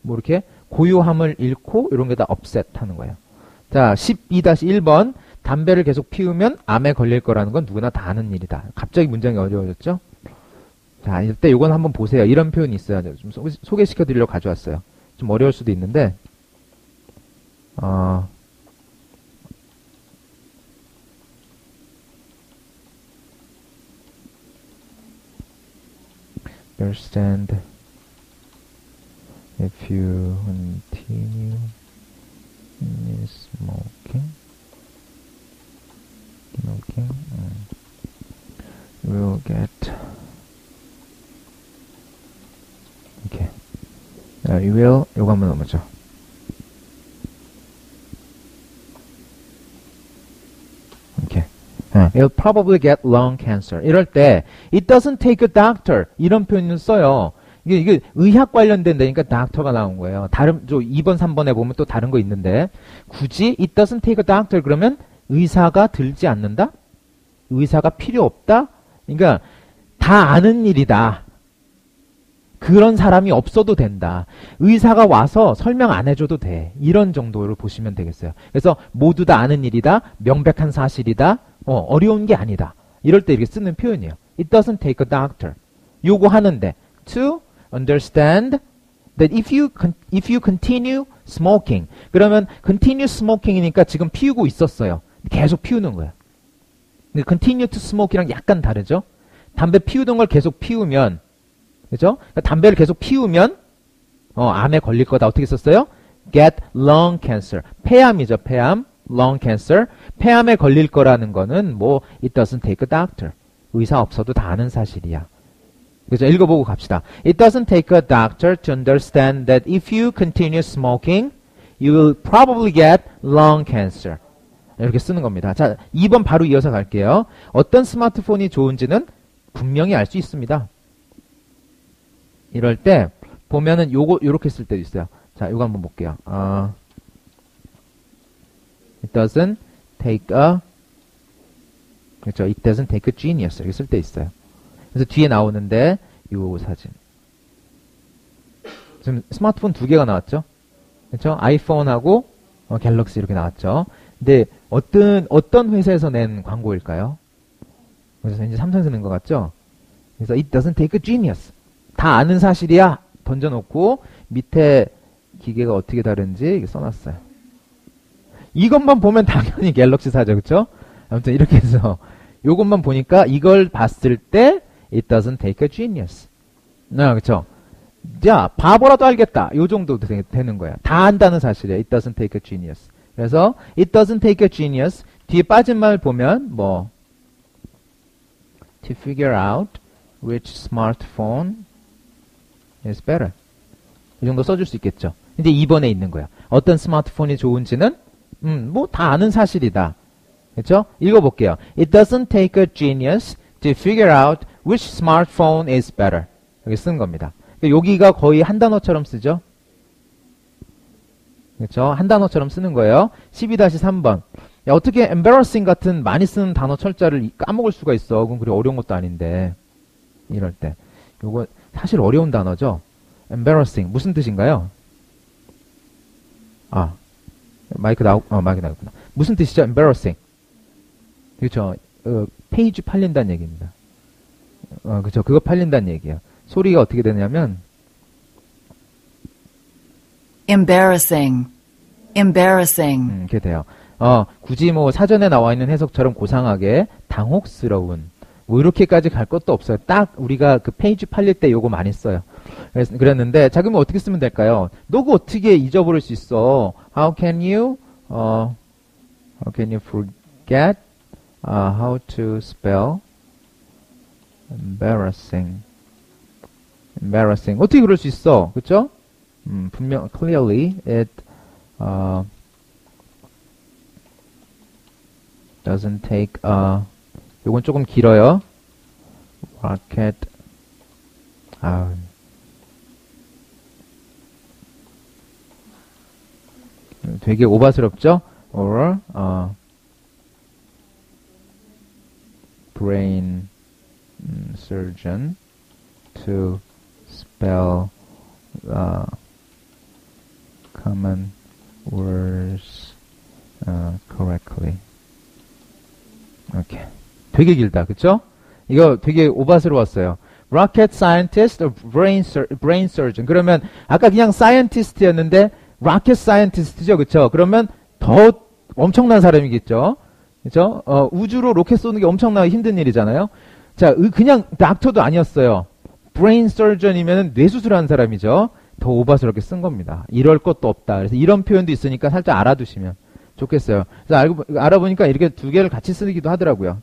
Speaker 1: 뭐 이렇게 고요함을 잃고 이런 게 다 upset 하는 거예요. 자, 12-1번. 담배를 계속 피우면 암에 걸릴 거라는 건 누구나 다 아는 일이다. 갑자기 문장이 어려워졌죠? 자, 이때 요건 한번 보세요. 이런 표현이 있어요. 좀 소개시켜 드리려고 가져왔어요. 좀 어려울 수도 있는데, understand if you continue smoking, you will get 이렇게 you will 요거 한번 넘어져. 이렇게 you'll probably get lung cancer. 이럴 때 it doesn't take a doctor 이런 표현을 써요. 이게 의학 관련된 데니까 doctor가 나온 거예요. 다른 2번, 3번에 보면 또 다른 거 있는데 굳이 it doesn't take a doctor 그러면 의사가 들지 않는다? 의사가 필요 없다? 그러니까 다 아는 일이다. 그런 사람이 없어도 된다. 의사가 와서 설명 안 해줘도 돼. 이런 정도로 보시면 되겠어요. 그래서 모두 다 아는 일이다. 명백한 사실이다. 어려운 게 아니다. 이럴 때 이렇게 쓰는 표현이에요. It doesn't take a doctor. 요거 하는데 to understand that if you continue smoking 그러면 continue smoking이니까 지금 피우고 있었어요. 계속 피우는 거야. 근데 continue to smoke이랑 약간 다르죠? 담배 피우던 걸 계속 피우면 그죠? 그러니까 담배를 계속 피우면 암에 걸릴 거다. 어떻게 썼어요? get lung cancer. 폐암이죠. 폐암. lung cancer. 폐암에 걸릴 거라는 거는 뭐 it doesn't take a doctor. 의사 없어도 다 아는 사실이야. 그죠? 읽어보고 갑시다. It doesn't take a doctor to understand that if you continue smoking, you will probably get lung cancer. 이렇게 쓰는 겁니다. 자, 2번 바로 이어서 갈게요. 어떤 스마트폰이 좋은지는 분명히 알 수 있습니다. 이럴 때 보면은 요렇게 쓸 때도 있어요. 자, 요거 한번 볼게요. It doesn't take a 그렇죠? It doesn't take a genius 이렇게 쓸 때 있어요. 그래서 뒤에 나오는데 요 사진. 지금 스마트폰 2개가 나왔죠? 그렇죠? 아이폰하고 갤럭시 이렇게 나왔죠. 근데 어떤 회사에서 낸 광고일까요? 그래서 이제 삼성에서 낸 것 같죠? 그래서 it doesn't take a genius. 다 아는 사실이야. 던져놓고 밑에 기계가 어떻게 다른지 써놨어요. 이것만 보면 당연히 갤럭시사죠. 그쵸? 아무튼 이렇게 해서 요것만 보니까 이걸 봤을 때 it doesn't take a genius. 그쵸? 야, 바보라도 알겠다. 요 정도 되는 거야. 다 안다는 사실이야. It doesn't take a genius. 그래서 it doesn't take a genius. 뒤에 빠진 말 보면 뭐 to figure out which smartphone is better. 이 정도 써줄 수 있겠죠. 근데 2번에 있는 거야. 어떤 스마트폰이 좋은지는 뭐 다 아는 사실이다. 그렇죠? 읽어볼게요. It doesn't take a genius to figure out which smartphone is better. 여기 쓴 겁니다. 여기가 거의 한 단어처럼 쓰죠. 그렇죠? 한 단어처럼 쓰는 거예요. 12-3번. 야, 어떻게 embarrassing 같은 많이 쓰는 단어 철자를 까먹을 수가 있어. 그건 그리 어려운 것도 아닌데. 이럴 때. 요거 사실 어려운 단어죠. embarrassing. 무슨 뜻인가요? 마이크 나오구나. 무슨 뜻이죠? embarrassing. 그렇죠. 페이지 팔린다는 얘기입니다. 그렇죠. 그거 팔린다는 얘기예요. 소리가 어떻게 되냐면
Speaker 6: embarrassing.
Speaker 1: 이렇게 돼요. 굳이 뭐 사전에 나와 있는 해석처럼 고상하게 당혹스러운 뭐 이렇게까지 갈 것도 없어요. 딱 우리가 그 페이지 팔릴 때 요거 많이 써요. 그랬는데 자 그러면 어떻게 쓰면 될까요? 너 그거 어떻게 잊어버릴 수 있어? How can you forget how to spell embarrassing? 어떻게 그럴 수 있어? 그쵸? 분명 clearly it doesn't take 요건 조금 길어요. rocket 되게 오바스럽죠? or brain surgeon to spell common words correctly. 이렇게 되게 길다, 그쵸? 이거 되게 오바스러웠어요. Rocket scientist or brain surgeon. 그러면 아까 그냥 scientist였는데 rocket scientist죠, 그쵸? 그러면 더 엄청난 사람이겠죠, 그쵸? 우주로 로켓 쏘는 게 엄청나게 힘든 일이잖아요. 자, 그냥 닥터도 아니었어요. brain surgeon이면 뇌수술하는 사람이죠. 더 오바스럽게 쓴 겁니다. 이럴 것도 없다. 그래서 이런 표현도 있으니까 살짝 알아두시면 좋겠어요. 그래서 알아보니까 이렇게 두 개를 같이 쓰기도 하더라고요.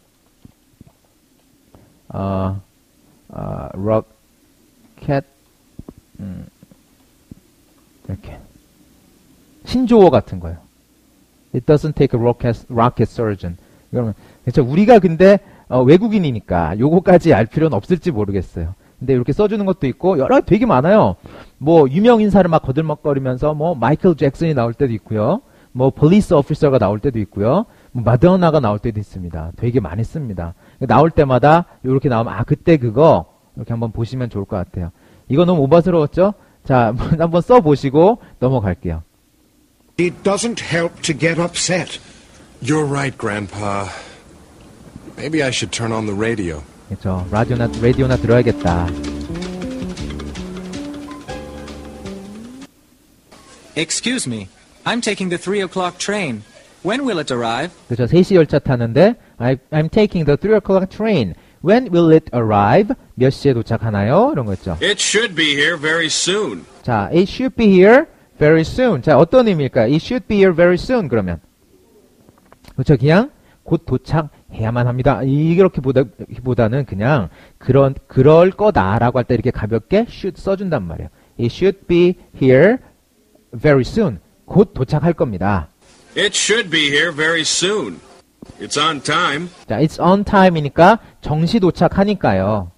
Speaker 1: rocket, 이렇게. 신조어 같은 거예요. It doesn't take a rocket surgeon. 그러면, 그렇죠. 우리가 근데, 외국인이니까 요거까지 알 필요는 없을지 모르겠어요. 근데 이렇게 써주는 것도 있고, 여러 되게 많아요. 뭐, 유명 인사를 막 거들먹거리면서, 뭐, 마이클 잭슨이 나올 때도 있고요. 뭐, police officer가 나올 때도 있고요. 뭐, 마더나가 나올 때도 있습니다. 되게 많이 씁니다. 나올 때마다 이렇게 나오면, 그때 그거, 이렇게 한번 보시면 좋을 것 같아요. 이거 너무 오바스러웠죠? 자, 한번 써보시고 넘어갈게요.
Speaker 5: It doesn't help to get upset.
Speaker 4: You're right, Grandpa. Maybe I should turn on the radio.
Speaker 1: 그렇죠. 라디오나 들어야겠다.
Speaker 7: Excuse me. I'm taking the 3 o'clock train. When will it arrive?
Speaker 1: 그렇죠. 3시 열차 타는데 I'm taking the 3 o'clock train. When will it arrive? 몇 시에 도착하나요? 이런 거 있죠.
Speaker 8: It should be here very soon.
Speaker 1: 자, it should be here very soon. 자, 어떤 의미일까요? It should be here very soon. 그러면 그렇죠. 그냥 곧 도착해야만 합니다. 이렇게 보다는 그냥 그럴 거다라고 할 때 이렇게 가볍게 should 써준단 말이에요. It should be here very soon. 곧 도착할 겁니다.
Speaker 8: It should be here very soon. It's on time.
Speaker 1: 자, it's on time이니까 정시 도착하니까요.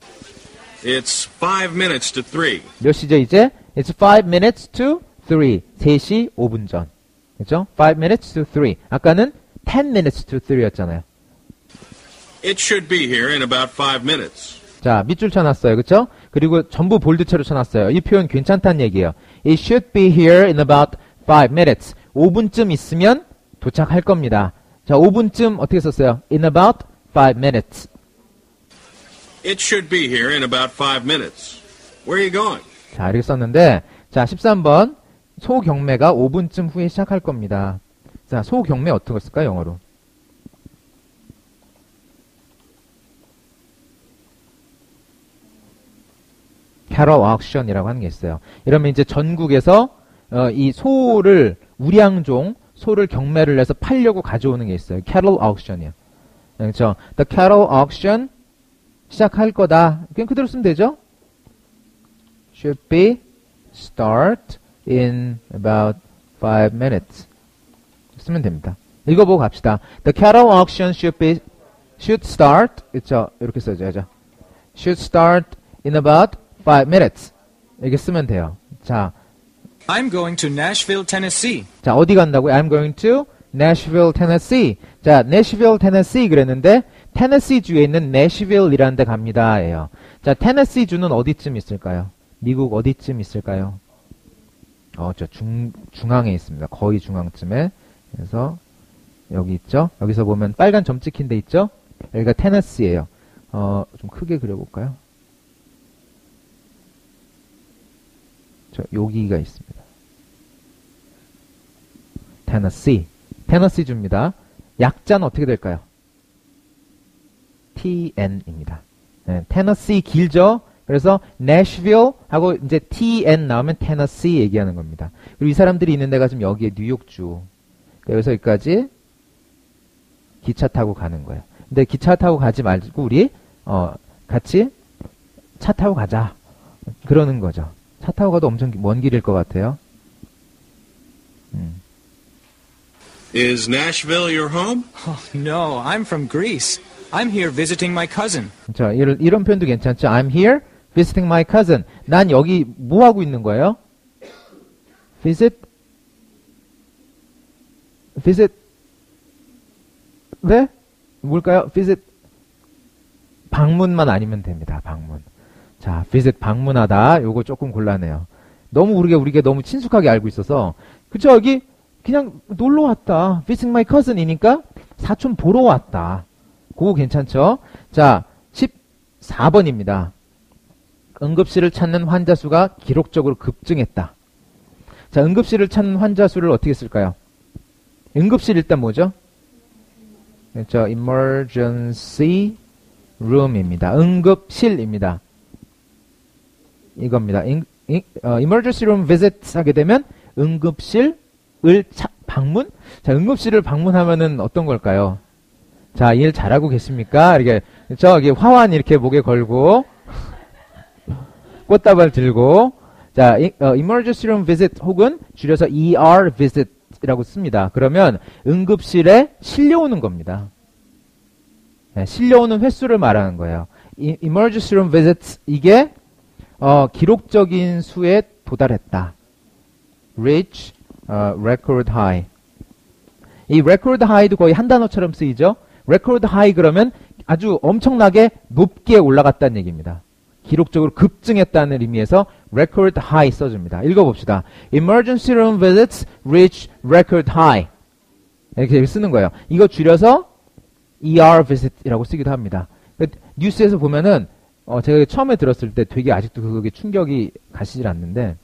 Speaker 8: It's 5 minutes to 3.
Speaker 1: 몇 시죠 이제? It's 5 minutes to 3. 3시 5분 전. 그렇죠? 5 minutes to 3. 아까는 10 minutes to 3였잖아요.
Speaker 8: It should be here in about 5 minutes.
Speaker 1: 자, 밑줄 쳐놨어요. 그렇죠? 그리고 전부 볼드체로 쳐놨어요. 이 표현 괜찮다는 얘기예요. It should be here in about 5 minutes. 5분쯤 있으면 도착할 겁니다. 자, 5분쯤 어떻게 썼어요? In about 5 minutes.
Speaker 8: It should be here in about 5 minutes. Where are you going?
Speaker 1: 자, 이렇게 썼는데, 자, 13번. 소경매가 5분쯤 후에 시작할 겁니다. 자, 소경매 어떻게 쓸까요, 영어로? 캐럴 옥션이라고 하는 게 있어요. 이러면 이제 전국에서 이 소를 우량종 소를 경매를 해서 팔려고 가져오는 게 있어요. cattle auction이요. 그렇죠? The cattle auction 시작할 거다. 그냥 그대로 쓰면 되죠? Should be start in about 5 minutes. 쓰면 됩니다. 읽어보고 갑시다. The cattle auction should start. 그렇죠? 이렇게 써줘야죠. Should start in about 5 minutes. 이렇게 쓰면 돼요. 자.
Speaker 7: I'm going to Nashville, Tennessee.
Speaker 1: 자, 어디 간다고요? I'm going to Nashville, Tennessee. 자, Nashville, Tennessee 그랬는데 테네시 주에 있는 Nashville이라는 데 갑니다. 예요. 자, 테네시 주는 어디쯤 있을까요? 미국 어디쯤 있을까요? 저 중앙에 있습니다. 거의 중앙쯤에. 그래서 여기 있죠? 여기서 보면 빨간 점 찍힌 데 있죠? 여기가 테네시예요. 좀 크게 그려볼까요? 여기가 있습니다. 테너시 주입니다. 약자는 어떻게 될까요? TN입니다. 네, 테너시 길죠? 그래서 Nashville 하고 이제 TN 나오면 테너시 얘기하는 겁니다. 그리고 이 사람들이 있는 데가 지금 여기에 뉴욕주. 여기서 여기까지 기차 타고 가는 거예요. 근데 기차 타고 가지 말고 우리 같이 차 타고 가자. 그러는 거죠. 차 타고 가도 엄청 먼 길일 것 같아요.
Speaker 8: Is Nashville your home?
Speaker 7: Oh, no, I'm from Greece. I'm here visiting my cousin.
Speaker 1: 자, 이런 표현도 괜찮죠? I'm here visiting my cousin. 난 여기 뭐 하고 있는 거예요? visit 네? 뭘까요? visit 방문만 아니면 됩니다. 방문. 자, visit 방문하다. 요거 조금 곤란해요. 너무 우리가 너무 친숙하게 알고 있어서 그쵸? 여기 그냥 놀러 왔다. visiting my cousin이니까 사촌 보러 왔다. 그거 괜찮죠? 자, 14번입니다. 응급실을 찾는 환자 수가 기록적으로 급증했다. 자, 응급실을 찾는 환자 수를 어떻게 쓸까요? 응급실 일단 뭐죠? 그렇죠. emergency room입니다. 응급실입니다. 이겁니다. emergency room visit 하게 되면 응급실을 방문? 자, 응급실을 방문하면은 어떤 걸까요? 자, 일 잘하고 계십니까? 이렇게, 저기 화환 이렇게 목에 걸고, 꽃다발 들고, 자, emergency room visit 혹은 줄여서 ER visit이라고 씁니다. 그러면 응급실에 실려오는 겁니다. 네, 실려오는 횟수를 말하는 거예요. emergency room visits, 이게, 기록적인 수에 도달했다. reach, record high. 이 record high도 거의 한 단어처럼 쓰이죠? record high 그러면 아주 엄청나게 높게 올라갔다는 얘기입니다. 기록적으로 급증했다는 의미에서 record high 써줍니다. 읽어봅시다. Emergency room visits reach record high. 이렇게 쓰는 거예요. 이거 줄여서 ER visit이라고 쓰기도 합니다. 뉴스에서 보면은 제가 처음에 들었을 때 되게 아직도 그게 충격이 가시질 않는데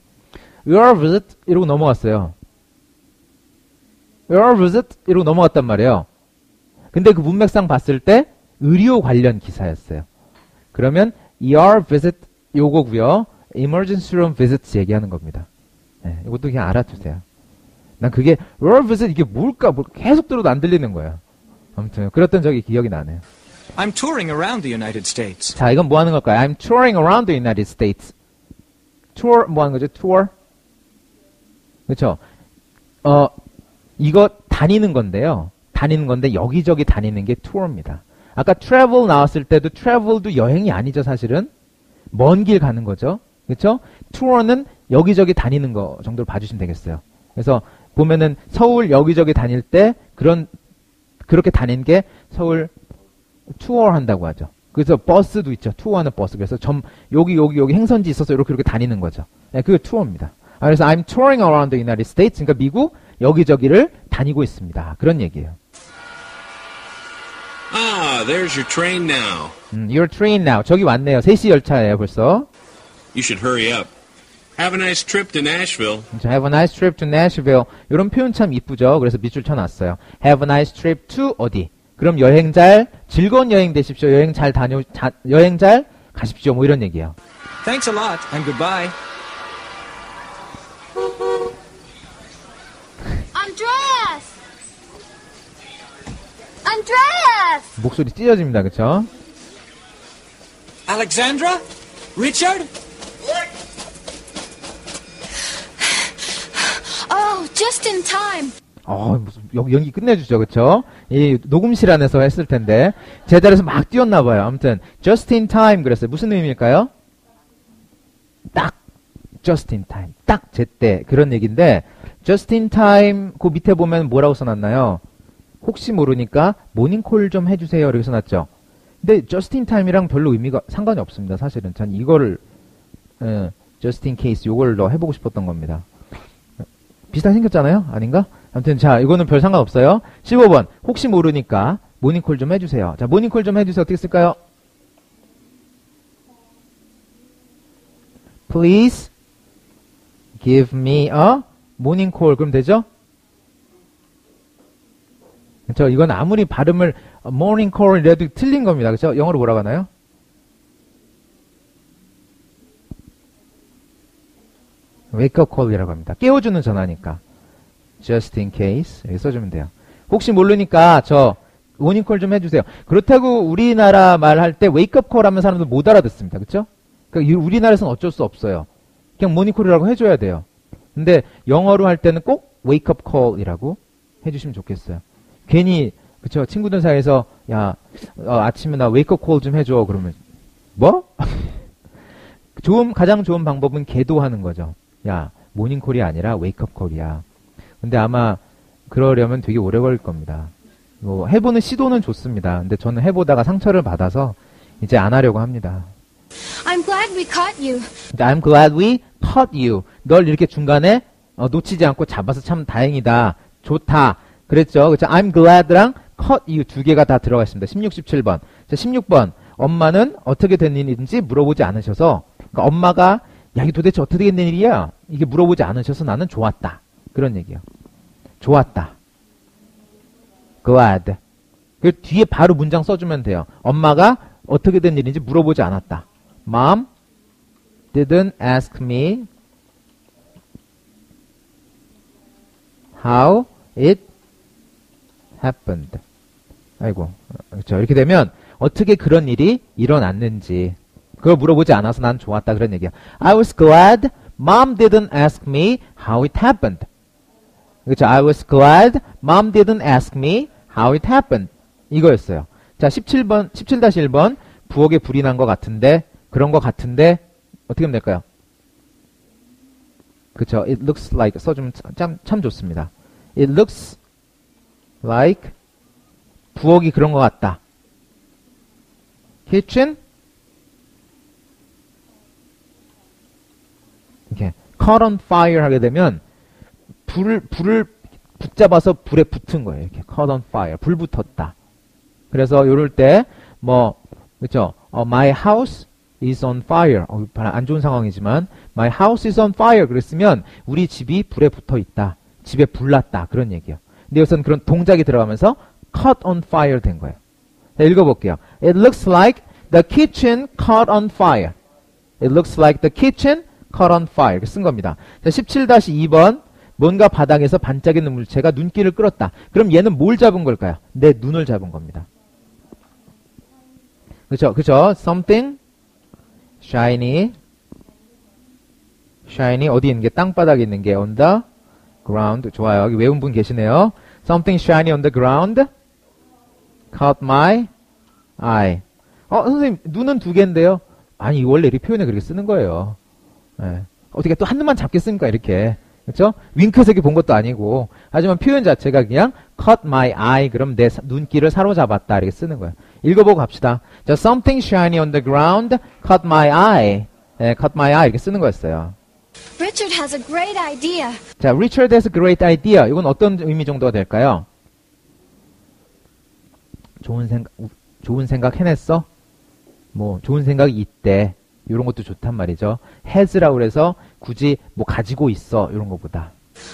Speaker 1: ER visit 이러고 넘어갔어요. ER visit 이러고 넘어갔단 말이에요. 근데 그 문맥상 봤을 때 의료 관련 기사였어요. 그러면 ER visit 요거고요. emergency room visits 얘기하는 겁니다. 네, 이것도 그냥 알아두세요. 난 그게 ER visit 이게 뭘까 계속 들어도 안 들리는 거예요. 아무튼 그랬던 적이 기억이 나네요.
Speaker 7: I'm touring around the United States.
Speaker 1: 자, 이건 뭐 하는 걸까요? I'm touring around the United States. tour 뭐 하는 거죠? tour. 그렇죠? 이거 다니는 건데요. 다니는 건데 여기저기 다니는 게 투어입니다. 아까 travel 나왔을 때도 travel도 여행이 아니죠, 사실은. 먼 길 가는 거죠. 그렇죠? 투어는 여기저기 다니는 거 정도로 봐주시면 되겠어요. 그래서 보면은 서울 여기저기 다닐 때 그렇게 다니는 게 서울 투어 한다고 하죠. 그래서 버스도 있죠. 투어하는 버스. 그래서 여기 행선지 있어서 이렇게 다니는 거죠. 네, 그게 투어입니다. 그래서 I'm touring around the United States. 그러니까 미국 여기저기를 다니고 있습니다. 그런 얘기예요.
Speaker 8: Ah, there's your train now.
Speaker 1: Your train now. 저기 왔네요. 3시 열차예요, 벌써.
Speaker 8: You should hurry up. Have a nice trip to Nashville.
Speaker 1: Have a nice trip to Nashville. 이런 표현 참 이쁘죠. 그래서 밑줄 쳐놨어요. Have a nice trip to 어디? 그럼 즐거운 여행 되십시오. 여행 잘 가십시오. 뭐 이런 얘기예요.
Speaker 7: Thanks a lot and goodbye.
Speaker 3: Andreas!
Speaker 1: 목소리 찢어집니다. 그쵸?
Speaker 7: Alexandra? Richard?
Speaker 3: Oh, just in time.
Speaker 1: 무슨 연기 끝내주죠. 그쵸? 이 녹음실 안에서 했을 텐데 제자리에서 막 뛰었나봐요. 아무튼 just in time 그랬어요. 무슨 의미일까요? 딱 just in time. 딱 제때 그런 얘기인데 just in time 그 밑에 보면 뭐라고 써놨나요? 혹시 모르니까 모닝콜 좀 해주세요. 이렇게 써놨죠. 근데 just in time이랑 별로 의미가 상관이 없습니다. 사실은 전 이거를 just in case 요걸 더 해보고 싶었던 겁니다. 비슷하게 생겼잖아요? 아닌가? 아무튼 자 이거는 별 상관없어요. 15번 혹시 모르니까 모닝콜 좀 해주세요. 자 모닝콜 좀 해주세요. 어떻게 쓸까요? Please give me a morning call. 그럼 되죠? 그렇죠? 이건 아무리 발음을 morning call 이래도 틀린 겁니다. 그렇죠? 영어로 뭐라고 하나요? wake up call이라고 합니다. 깨워주는 전화니까. just in case 이렇게 써주면 돼요. 혹시 모르니까 저 morning call 좀 해주세요. 그렇다고 우리나라 말할 때 wake up call 하면 사람들 못 알아듣습니다. 그렇죠? 그러니까 우리나라에서는 어쩔 수 없어요. 그냥 morning call이라고 해줘야 돼요. 근데 영어로 할 때는 꼭 wake up call이라고 해주시면 좋겠어요. 괜히 그쵸 친구들 사이에서 야 아침에 나 웨이크업 콜 좀 해줘 그러면 뭐? 가장 좋은 방법은 계도하는 거죠. 야 모닝콜이 아니라 웨이크업 콜이야. 근데 아마 그러려면 되게 오래 걸릴 겁니다. 뭐 해보는 시도는 좋습니다. 근데 저는 해보다가 상처를 받아서 이제 안 하려고 합니다.
Speaker 3: I'm glad we caught you.
Speaker 1: I'm glad we caught you. 널 이렇게 중간에 놓치지 않고 잡아서 참 다행이다. 좋다. 그랬죠. 그렇죠? I'm glad랑 caught you 두 개가 다 들어가 있습니다. 16, 17번. 자, 16번. 엄마는 어떻게 된 일인지 물어보지 않으셔서 그러니까 엄마가 야 이게 도대체 어떻게 된 일이야? 이게 물어보지 않으셔서 나는 좋았다. 그런 얘기요. 좋았다. glad. 그 뒤에 바로 문장 써주면 돼요. 엄마가 어떻게 된 일인지 물어보지 않았다. Mom didn't ask me how it happened. 아이고, 그렇죠. 이렇게 되면 어떻게 그런 일이 일어났는지 그걸 물어보지 않아서 난 좋았다 그런 얘기야. I was glad Mom didn't ask me how it happened. 그렇죠. I was glad Mom didn't ask me how it happened. 이거였어요. 자, 17-1번 부엌에 불이 난 것 같은데 그런 것 같은데 어떻게 하면 될까요? 그쵸. It looks like 써주면 참 좋습니다. It looks like 부엌이 그런 것 같다. kitchen 이렇게 caught on fire 하게 되면 불을 붙잡아서 불에 붙은 거예요. 이렇게 caught on fire. 불 붙었다. 그래서 요럴 때 뭐 그쵸. My house is on fire. 안 좋은 상황이지만 my house is on fire 그랬으면 우리 집이 불에 붙어 있다. 집에 불났다. 그런 얘기예요. 근데 여기서는 그런 동작이 들어가면서 caught on fire 된 거예요. 자, 읽어볼게요. It looks like the kitchen caught on fire. It looks like the kitchen caught on fire. 이렇게 쓴 겁니다. 자, 17-2번 뭔가 바닥에서 반짝이는 물체가 눈길을 끌었다. 그럼 얘는 뭘 잡은 걸까요? 내 눈을 잡은 겁니다. 그쵸, 그쵸. Something shiny. shiny 어디 있는 게 땅바닥에 있는 게 on the ground. 좋아요. 여기 외운 분 계시네요. Something shiny on the ground caught my eye. 선생님 눈은 두 개인데요. 아니 원래 이렇게 표현에 그렇게 쓰는 거예요. 네. 어떻게 또 한눈만 잡겠습니까 이렇게. 그렇죠? 윙크색이 본 것도 아니고. 하지만 표현 자체가 그냥 caught my eye 그럼 내 눈길을 사로잡았다 이렇게 쓰는 거예요. 읽어보고 갑시다. 자, something shiny on the ground caught my eye. 네, caught my eye 이렇게 쓰는 거였어요.
Speaker 3: Richard has a great idea.
Speaker 1: 자, Richard has a great idea. 이건 어떤 의미 정도가 될까요? 좋은 생각 해냈어? 뭐 좋은 생각이 있대. 이런 것도 좋단 말이죠. has라고 그래서 굳이 뭐 가지고 있어 이런 것보다.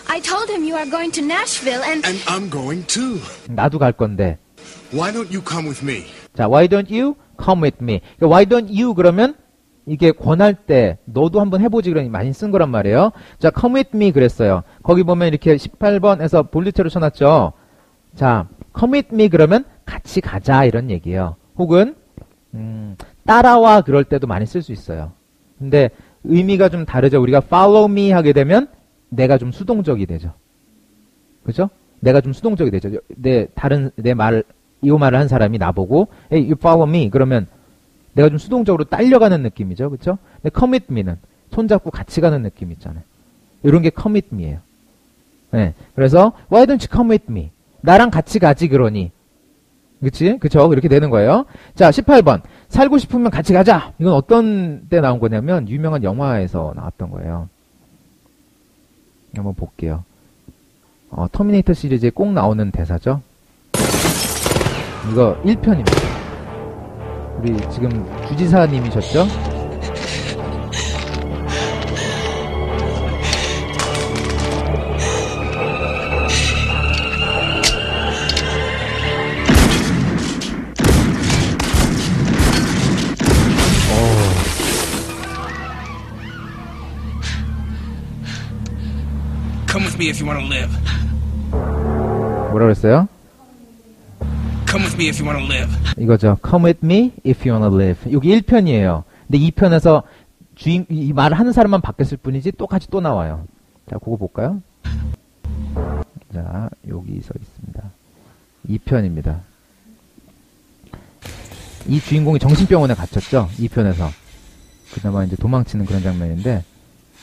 Speaker 3: I told him you are going to Nashville and
Speaker 4: I'm going too.
Speaker 1: 나도 갈 건데.
Speaker 4: Why don't you come with me?
Speaker 1: 자, why don't you come with me? why don't you 그러면 이게 권할 때 너도 한번 해보지 그러니 많이 쓴 거란 말이에요. 자, come with me 그랬어요. 거기 보면 이렇게 18번에서 볼리체로 쳐놨죠. 자, come with me 그러면 같이 가자 이런 얘기예요. 혹은 따라와 그럴 때도 많이 쓸 수 있어요. 근데 의미가 좀 다르죠. 우리가 follow me 하게 되면 내가 좀 수동적이 되죠. 그죠? 내가 좀 수동적이 되죠. 이 말을 한 사람이 나보고 hey, you follow me 그러면 내가 좀 수동적으로 딸려가는 느낌이죠. 그쵸? 근데 come with me는 손잡고 같이 가는 느낌 있잖아요. 이런 게 come with me예요. 네. 그래서 why don't you come with me? 나랑 같이 가지 그러니. 그치? 그쵸? 이렇게 되는 거예요. 자, 18번. 살고 싶으면 같이 가자! 이건 어떤 때 나온 거냐면, 유명한 영화에서 나왔던 거예요. 한번 볼게요. 터미네이터 시리즈에 꼭 나오는 대사죠. 이거 1편입니다. 우리 지금 주지사님이셨죠?
Speaker 9: Come with me if you want to live.
Speaker 1: 뭐라 그랬어요?
Speaker 9: Come with me if you want to live.
Speaker 1: 이거죠. Come with me if you want to live. 여기 1편이에요. 근데 2편에서 이 말을 하는 사람만 바뀌었을 뿐이지 똑같이 또 나와요. 자, 그거 볼까요? 자, 여기 서 있습니다. 2편입니다. 이 주인공이 정신병원에 갇혔죠? 2편에서. 그나마 이제 도망치는 그런 장면인데,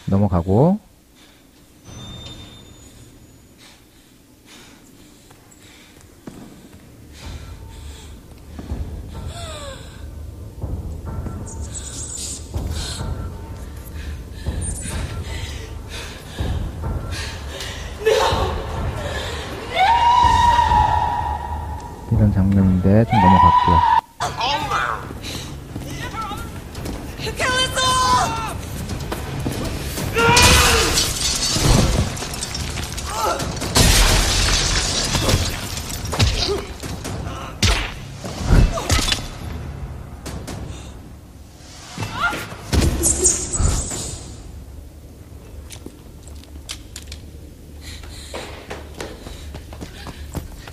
Speaker 1: 넘어가고, 이런 장면인데 좀 넘어갈게요.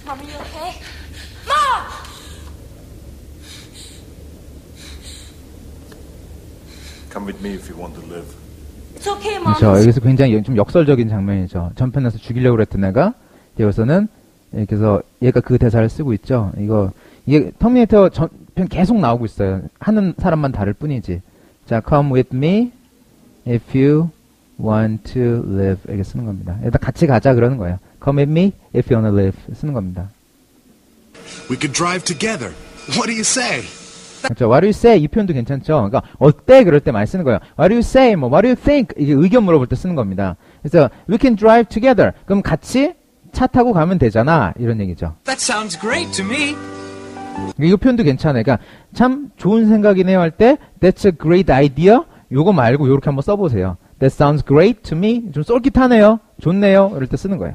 Speaker 3: Mom, are you okay? Mom!
Speaker 10: Come with me if you want to live.
Speaker 3: It's okay, Mom.
Speaker 1: 그렇죠. 여기서 굉장히 좀 역설적인 장면이죠. 전편에서 죽이려고 그랬던 애가 여기서는 이렇게 해서 얘가 그 대사를 쓰고 있죠. 이게 터미네이터 전편 계속 나오고 있어요. 하는 사람만 다를 뿐이지. 자, come with me if you want to live 이렇게 쓰는 겁니다. 일단 같이 가자 그러는 거예요. Come with me if you want to live 쓰는 겁니다.
Speaker 4: We could drive together. What do you say?
Speaker 1: 그렇죠. What do you say? 이 표현도 괜찮죠. 그러니까 어때? 그럴 때 많이 쓰는 거예요. What do you say? 뭐 What do you think? 이게 의견 물어볼 때 쓰는 겁니다. 그래서 we can drive together. 그럼 같이 차 타고 가면 되잖아. 이런 얘기죠.
Speaker 7: That sounds great to me.
Speaker 1: 이 표현도 괜찮아요. 그러니까 참 좋은 생각이네요 할 때 That's a great idea. 요거 말고 요렇게 한번 써보세요. That sounds great to me. 좀 쏠깃하네요. 좋네요. 이럴 때 쓰는 거예요.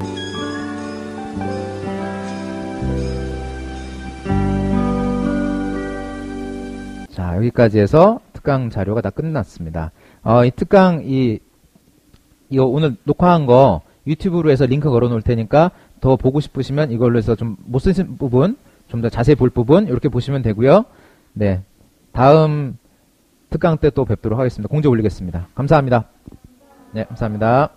Speaker 1: 자, 여기까지 해서 특강 자료가 다 끝났습니다. 이 특강, 이거 오늘 녹화한 거 유튜브로 해서 링크 걸어 놓을 테니까 더 보고 싶으시면 이걸로 해서 좀 못 쓰신 부분, 좀 더 자세히 볼 부분, 이렇게 보시면 되고요. 네. 다음 특강 때 또 뵙도록 하겠습니다. 공지 올리겠습니다. 감사합니다. 네, 감사합니다.